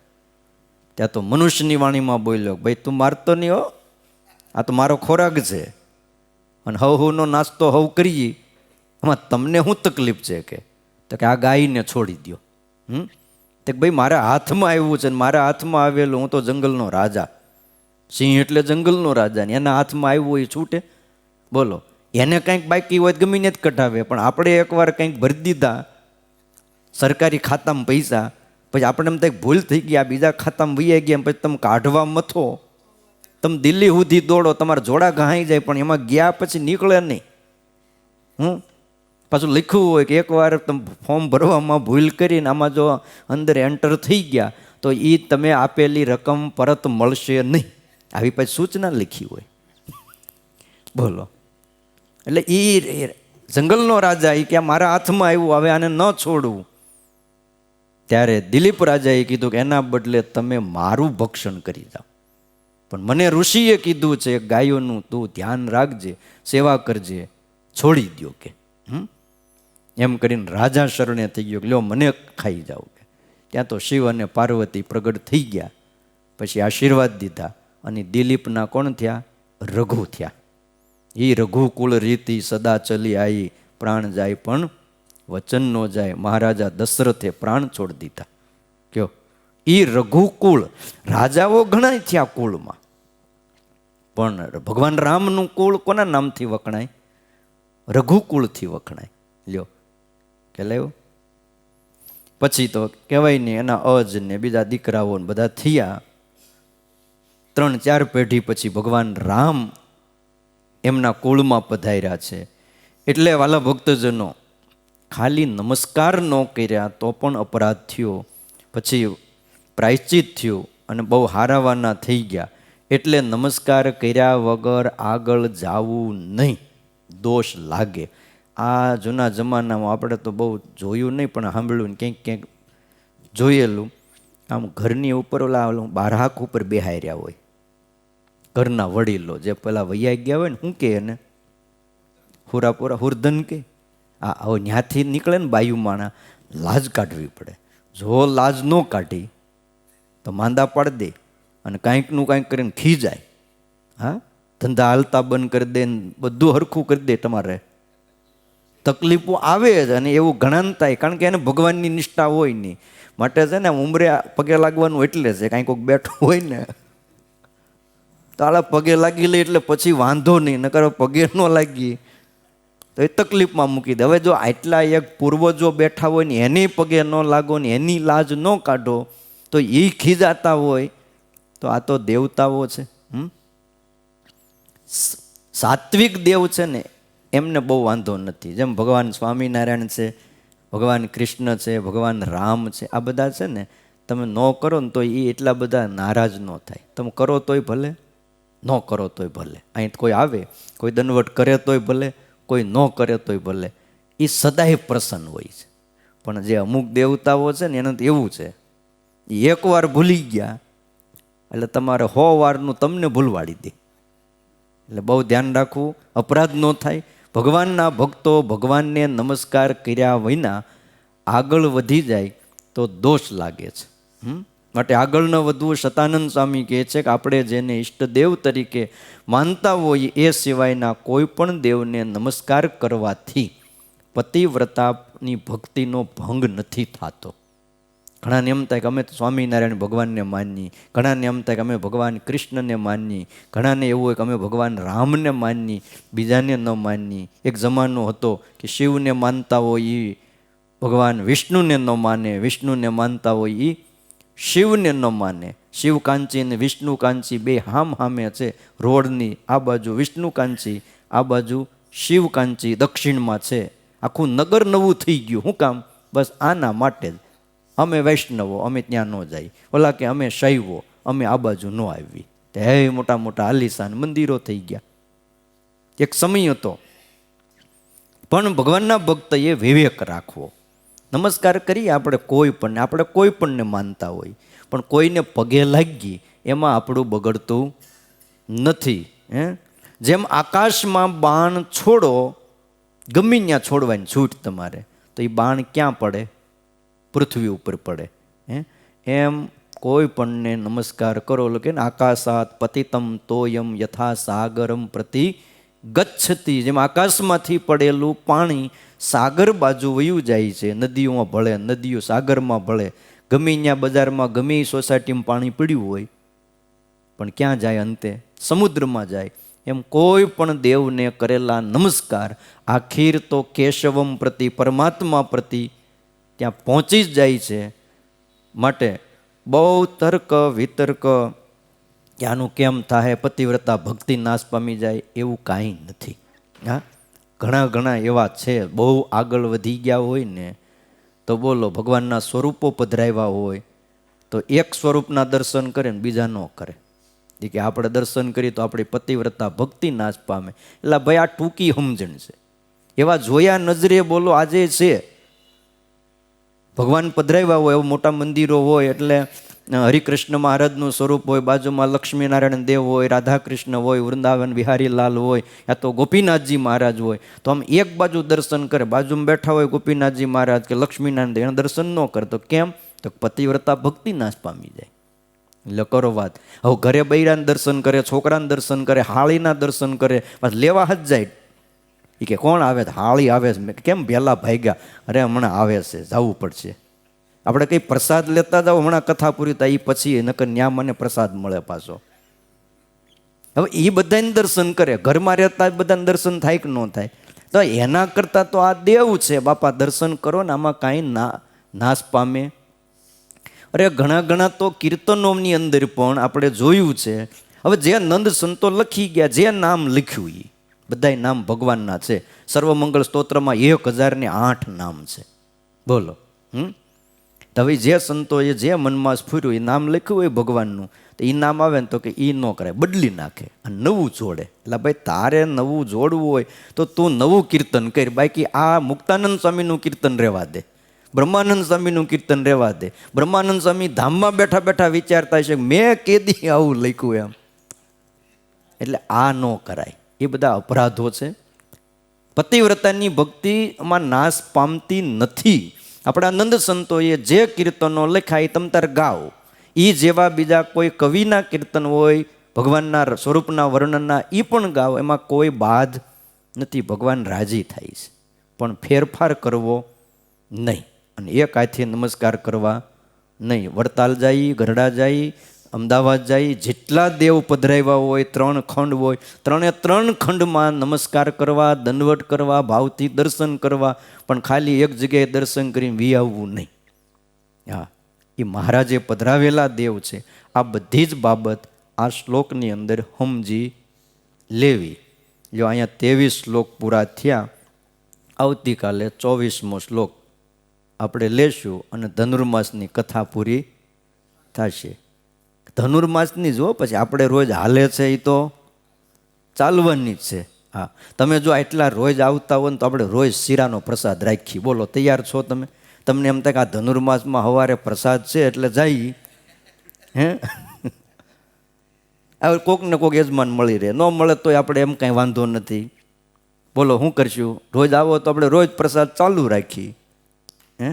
ત્યાં તો મનુષ્યની વાણીમાં બોલ્યો, ભાઈ તું મારતો નહીં હો, આ તો મારો ખોરાક છે, અને હવનો નાસ્તો હવ કરીએ, આમાં તમને શું તકલીફ છે? કે આ ગાયને છોડી દો. તે ભાઈ મારા હાથમાં આવ્યું છે, ને મારા હાથમાં આવેલું, હું તો જંગલનો રાજા. સિંહ એટલે જંગલનો રાજા, ને એના હાથમાં આવ્યું એ છૂટે? બોલો, એને કંઈક બાકી હોય ગમીને જ કઢાવે. પણ આપણે એકવાર કંઈક ભરી દીધા સરકારી ખાતામાં પૈસા, પછી આપણે એમ થાય ભૂલ થઈ ગઈ, આ બીજા ખાતામાં વૈયા ગયા, પછી તમે કાઢવા મથો, તમે દિલ્હી સુધી દોડો, તમારા જોડા ઘાઈ જાય, પણ એમાં ગયા પછી નીકળે નહીં. પાછું લખ્યું હોય કે એકવાર તમે ફોર્મ ભરવામાં ભૂલ કરીને આમાં જો અંદર એન્ટર થઈ ગયા તો એ તમે આપેલી રકમ પરત મળશે નહીં, આવી પછી સૂચના લખી હોય. બોલો, એટલે એ જંગલનો રાજા એ કે મારા હાથમાં આવ્યું, હવે આને ન છોડવું. ત્યારે દિલીપ રાજાએ કીધું કે એના બદલે તમે મારું ભક્ષણ કરી જાઓ. પણ મને ઋષિએ કીધું છે ગાયોનું તું ધ્યાન રાખજે, સેવા કરજે, છોડી દો કે. એમ કરીને રાજા શરણે થઈ ગયો, લ્યો મને ખાઈ જાઓ કે. ત્યાં તો શિવ અને પાર્વતી પ્રગટ થઈ ગયા પછી આશીર્વાદ દીધા અને દિલીપના કોણ થયા? રઘુ થયા. એ રઘુકુળ રીતિ સદા ચલી આવી, પ્રાણ જાય પણ વચન ન જાય. મહારાજા દશરથે પ્રાણ છોડી દીધા. કયો એ રઘુકુળ, રાજાઓ ઘણા થયા કુળમાં, પણ ભગવાન રામનું કુળ કોના નામથી વખણાય? રઘુકુળથી વખણાય. લ્યો કે લેવો. પછી તો કહેવાય ને એના અજ ને બીજા દીકરાઓ ને બધા થયા. 3-4 પેઢી પછી ભગવાન રામ એમના કુળમાં પધાર્યા છે. એટલે વાલા ભક્તજનો, ખાલી નમસ્કાર ન કર્યા તો પણ અપરાધ થયો, પછી પ્રાયશ્ચિત થયું અને બહુ હારાવાના થઈ ગયા. એટલે નમસ્કાર કર્યા વગર આગળ જાવું નહીં, દોષ લાગે. આ જૂના જમાનામાં આપણે તો બહુ જોયું નહીં, પણ સાંભળ્યું ને ક્યાંક ક્યાંક જોયેલું. આમ ઘરની ઉપર ઓલા બારહાક ઉપર બેહાઈ રહ્યા હોય ઘરના વડીલો, જે પેલા વૈયા ગયા હોય ને, શું કે એને હુરાપુરા હુરધન કે. આ હવે ત્યાંથી નીકળે ને બાયુ માણા, લાજ કાઢવી પડે. જો લાજ ન કાઢી તો માંદા પાડી દે અને કાંઈકનું કાંઈક કરીને ખીજાય. હા, ધંધા હાલતા બંધ કરી દે, બધું હરખું કરી દે. તમારે તકલીફો આવે જ, અને એવું ઘણા થાય, કારણ કે એને ભગવાનની નિષ્ઠા હોય નહીં. માટે છે ને ઉંમરે પગે લાગવાનું એટલે છે, કાંઈ કોઈક બેઠું હોય ને તો આલા પગે લાગી લે એટલે પછી વાંધો નહીં, નકર પગે ન લાગી તો એ તકલીફમાં મૂકી દે. હવે જો આટલા એક પૂર્વજો બેઠા હોય ને એની પગે ન લાગો ને એની લાજ ન કાઢો તો એ ખીજાતા હોય, તો આ તો દેવતાઓ છે. સાત્વિક દેવ છે ને એમને બહુ વાંધો નથી. જેમ ભગવાન સ્વામિનારાયણ છે, ભગવાન કૃષ્ણ છે, ભગવાન રામ છે, આ બધા છે ને, તમે ન કરો ને તો એ એટલા બધા નારાજ ન થાય. તમે કરો તોય ભલે, ન કરો તોય ભલે. અહીં કોઈ આવે, કોઈ દંડવટ કરે તોય ભલે, કોઈ ન કરે તોય ભલે, એ સદાય પ્રસન્ન હોય છે. પણ જે અમુક દેવતાઓ છે ને એને તો એવું છે, એ એકવાર ભૂલી ગયા એટલે તમારે 100 વારનું તમને ભૂલવાડી દે. એટલે બહુ ધ્યાન રાખવું, અપરાધ ન થાય. ભગવાનના ભક્તો ભગવાનને નમસ્કાર કર્યા વિના આગળ વધી જાય તો દોષ લાગે છે. માટે આગળ ન વધવું. સતાનંદ સ્વામી કહે છે કે આપણે જેને ઈષ્ટદેવ તરીકે માનતા હોય એ સિવાયના કોઈ પણ દેવને નમસ્કાર કરવાથી પતિવ્રતાની ભક્તિનો ભંગ નથી થતો. ઘણાને એમ થાય કે અમે સ્વામિનારાયણ ભગવાનને માનીએ, ઘણાને એમ થાય કે અમે ભગવાન કૃષ્ણને માનીએ, ઘણાને એવું હોય કે અમે ભગવાન રામને માનીએ, બીજાને ન માનીએ. એક જમાનો હતો કે શિવને માનતા હોય એ ભગવાન વિષ્ણુને ન માને, વિષ્ણુને માનતા હોય એ શિવને ન માને. શિવકાંચી અને વિષ્ણુકાંચી બે હામ હામે છે રોડની. આ બાજુ વિષ્ણુકાંચી, આ બાજુ શિવકાંચી દક્ષિણમાં છે. આખું નગર નવું થઈ ગયું. શું કામ? બસ આના માટે જ. અમે વૈષ્ણવો, અમે ત્યાં ન જાય. ઓલા કે અમે શૈવો, અમે આ બાજુ ન આવી. તે મોટા મોટા આલિશાન મંદિરો થઈ ગયા. એક સમય હતો. પણ ભગવાનના ભક્તએ વિવેક રાખવો. નમસ્કાર કરીએ આપણે કોઈ પણને માનતા હોય, પણ કોઈને પગે લાગી એમાં આપણું બગડતું નથી. જેમ આકાશમાં બાણ છોડો, ગમે ત્યાં છોડવાની છૂટ તમારે, તો એ બાણ ક્યાં પડે? પૃથ્વી ઉપર પડે. એમ કોઈ પણને નમસ્કાર કરો. કે આકાશાત પતિતમ તોયમ યથા સાગરમ પ્રતિ ગચ્છતી. જેમ આકાશમાંથી પડેલું પાણી સાગર બાજુ વયું જાય છે, નદીઓમાં ભળે, નદીઓ સાગરમાં ભળે. ગમે ત્યાં બજારમાં ગમે સોસાયટીમાં પાણી પીડ્યું હોય પણ ક્યાં જાય? અંતે સમુદ્રમાં જાય. એમ કોઈ પણ દેવને કરેલા નમસ્કાર આખીર તો કેશવમ પ્રતિ, પરમાત્મા પ્રતિ ત્યાં પહોંચી જ જાય છે. માટે બહુ તર્ક વિતર્ક કે આનું કેમ થાય, પતિવ્રતા ભક્તિ નાશ પામી જાય, એવું કાંઈ નથી. હા, ઘણા એવા છે બહુ આગળ વધી ગયા હોય ને, તો બોલો ભગવાનના સ્વરૂપો પધરાવ્યા હોય તો એક સ્વરૂપના દર્શન કરે ને બીજા ન કરે. એ કે આપણે દર્શન કરીએ તો આપણી પતિવ્રતા ભક્તિ નાશ પામે. એટલે ભાઈ આ ટૂંકી સમજણ છે. એવા જોયા નજરે બોલો આજે છે. ભગવાન પધરાવ્યા હોય, એવા મોટા મંદિરો હોય, એટલે હરિકૃષ્ણ મહારાજનું સ્વરૂપ હોય, બાજુમાં લક્ષ્મીનારાયણ દેવ હોય, રાધાકૃષ્ણ હોય, વૃંદાવન વિહારીલાલ હોય, યા તો ગોપીનાથજી મહારાજ હોય, તો આમ એક બાજુ દર્શન કરે, બાજુમાં બેઠા હોય ગોપીનાથજી મહારાજ કે લક્ષ્મીનારાયણ દેવ, એના દર્શન ન કરે. તો કેમ? તો પતિવ્રતા ભક્તિ નાશ પામી જાય. એટલે કરો વાત. હવે ઘરે બૈરાના દર્શન કરે, છોકરાના દર્શન કરે, હાળીના દર્શન કરે, બસ લેવા જ જાય. એ કે કોણ આવે? હાળી આવે છે. મેં કેમ વહેલા ભાગ્યા? અરે હમણાં આવે છે, જવું પડશે. આપણે કંઈ પ્રસાદ લેતા જાઓ, હમણાં કથા પૂરી થાય એ પછી નકર ન્યા મને પ્રસાદ મળે પાછો. હવે એ બધાને દર્શન કરે, ઘરમાં રહેતા બધાને દર્શન થાય કે ન થાય? તો એના કરતાં તો આ દેવ છે બાપા, દર્શન કરો ને, આમાં કાંઈ નાશ પામે. અરે ઘણા ઘણા તો કીર્તનોની અંદર પણ આપણે જોયું છે. હવે જે નંદ સંતો લખી ગયા, જે નામ લખ્યું એ બધા નામ ભગવાનના છે. સર્વમંગળ સ્તોત્રમાં 1008 નામ છે. બોલો. તો હવે જે સંતોએ જે મનમાં સ્ફૂર્યું એ નામ લખ્યું હોય ભગવાનનું, તો એ નામ આવે ને તો કે એ ન કરાય, બદલી નાખે અને નવું જોડે. એટલે ભાઈ તારે નવું જોડવું હોય તો તું નવું કીર્તન કર. બાકી આ મુક્તાનંદ સ્વામીનું કીર્તન રહેવા દે, બ્રહ્માનંદ સ્વામીનું કીર્તન રહેવા દે. બ્રહ્માનંદ સ્વામી ધામમાં બેઠા બેઠા વિચારતા છે મેં કેદી આવું લખ્યું એમ. એટલે આ ન કરાય, એ બધા અપરાધો છે. પતિવ્રતાની ભક્તિમાં નાશ પામતી નથી. આપણા નંદ સંતોએ જે કીર્તનો લખાય તમ તાર ગાઓ. એ જેવા બીજા કોઈ કવિના કીર્તન હોય ભગવાનના સ્વરૂપના વર્ણનના, એ પણ ગાઓ, એમાં કોઈ બાદ નથી. ભગવાન રાજી થાય છે, પણ ફેરફાર કરવો નહીં. અને એક હાથે નમસ્કાર કરવા નહીં. વડતાલ જાય, ગરડા જાય, અમદાવાદ જાય, જેટલા દેવ પધરાવ્યા હોય, 3 ખંડ હોય, 3 ખંડમાં નમસ્કાર કરવા, દંડવટ કરવા, ભાવથી દર્શન કરવા, પણ ખાલી એક જગ્યાએ દર્શન કરીને વી આવવું નહીં. હા, એ મહારાજે પધરાવેલા દેવ છે. આ બધી જ બાબત આ શ્લોકની અંદર સમજી લેવી. જો અહીંયા 23 શ્લોક પૂરા થયા, આવતીકાલે 24મો શ્લોક આપણે લેશું અને ધનુર્માસની કથા પૂરી થશે. ધનુર્માસની જો પછી આપણે રોજ હાલે છે એ તો ચાલવાની જ છે. હા, તમે જો આટલા રોજ આવતા હોય ને તો આપણે રોજ શીરાનો પ્રસાદ રાખીએ. બોલો, તૈયાર છો તમે? તમને એમ થાય કે આ ધનુર્માસમાં સવારે પ્રસાદ છે એટલે જઈ. હે, હવે કોક ને કોક યજમાન મળી રહે, ન મળે તો આપણે એમ કાંઈ વાંધો નથી. બોલો, શું કરશું? રોજ આવો તો આપણે રોજ પ્રસાદ ચાલુ રાખીએ. હે,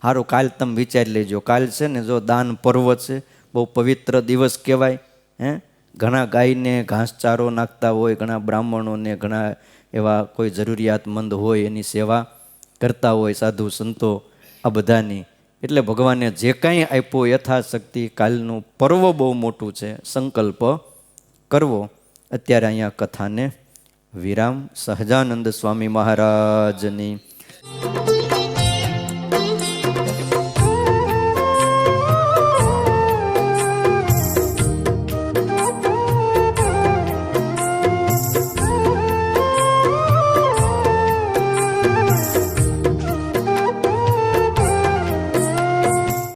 સારું, કાલ તમે વિચારી લેજો. કાલ છે ને જો દાન પર્વ છે, બહુ પવિત્ર દિવસ કહેવાય. હે, ઘણા ગાયને ઘાસચારો નાખતા હોય, ઘણા બ્રાહ્મણોને, ઘણા એવા કોઈ જરૂરિયાતમંદ હોય એની સેવા કરતા હોય સાધુ સંતો, આ બધાની. એટલે ભગવાને જે કાંઈ આપ્યું યથાશક્તિ, કાલનું પર્વ બહુ મોટું છે, સંકલ્પ કરવો. અત્યારે અહીંયા કથાને વિરામ. સહજાનંદ સ્વામી મહારાજની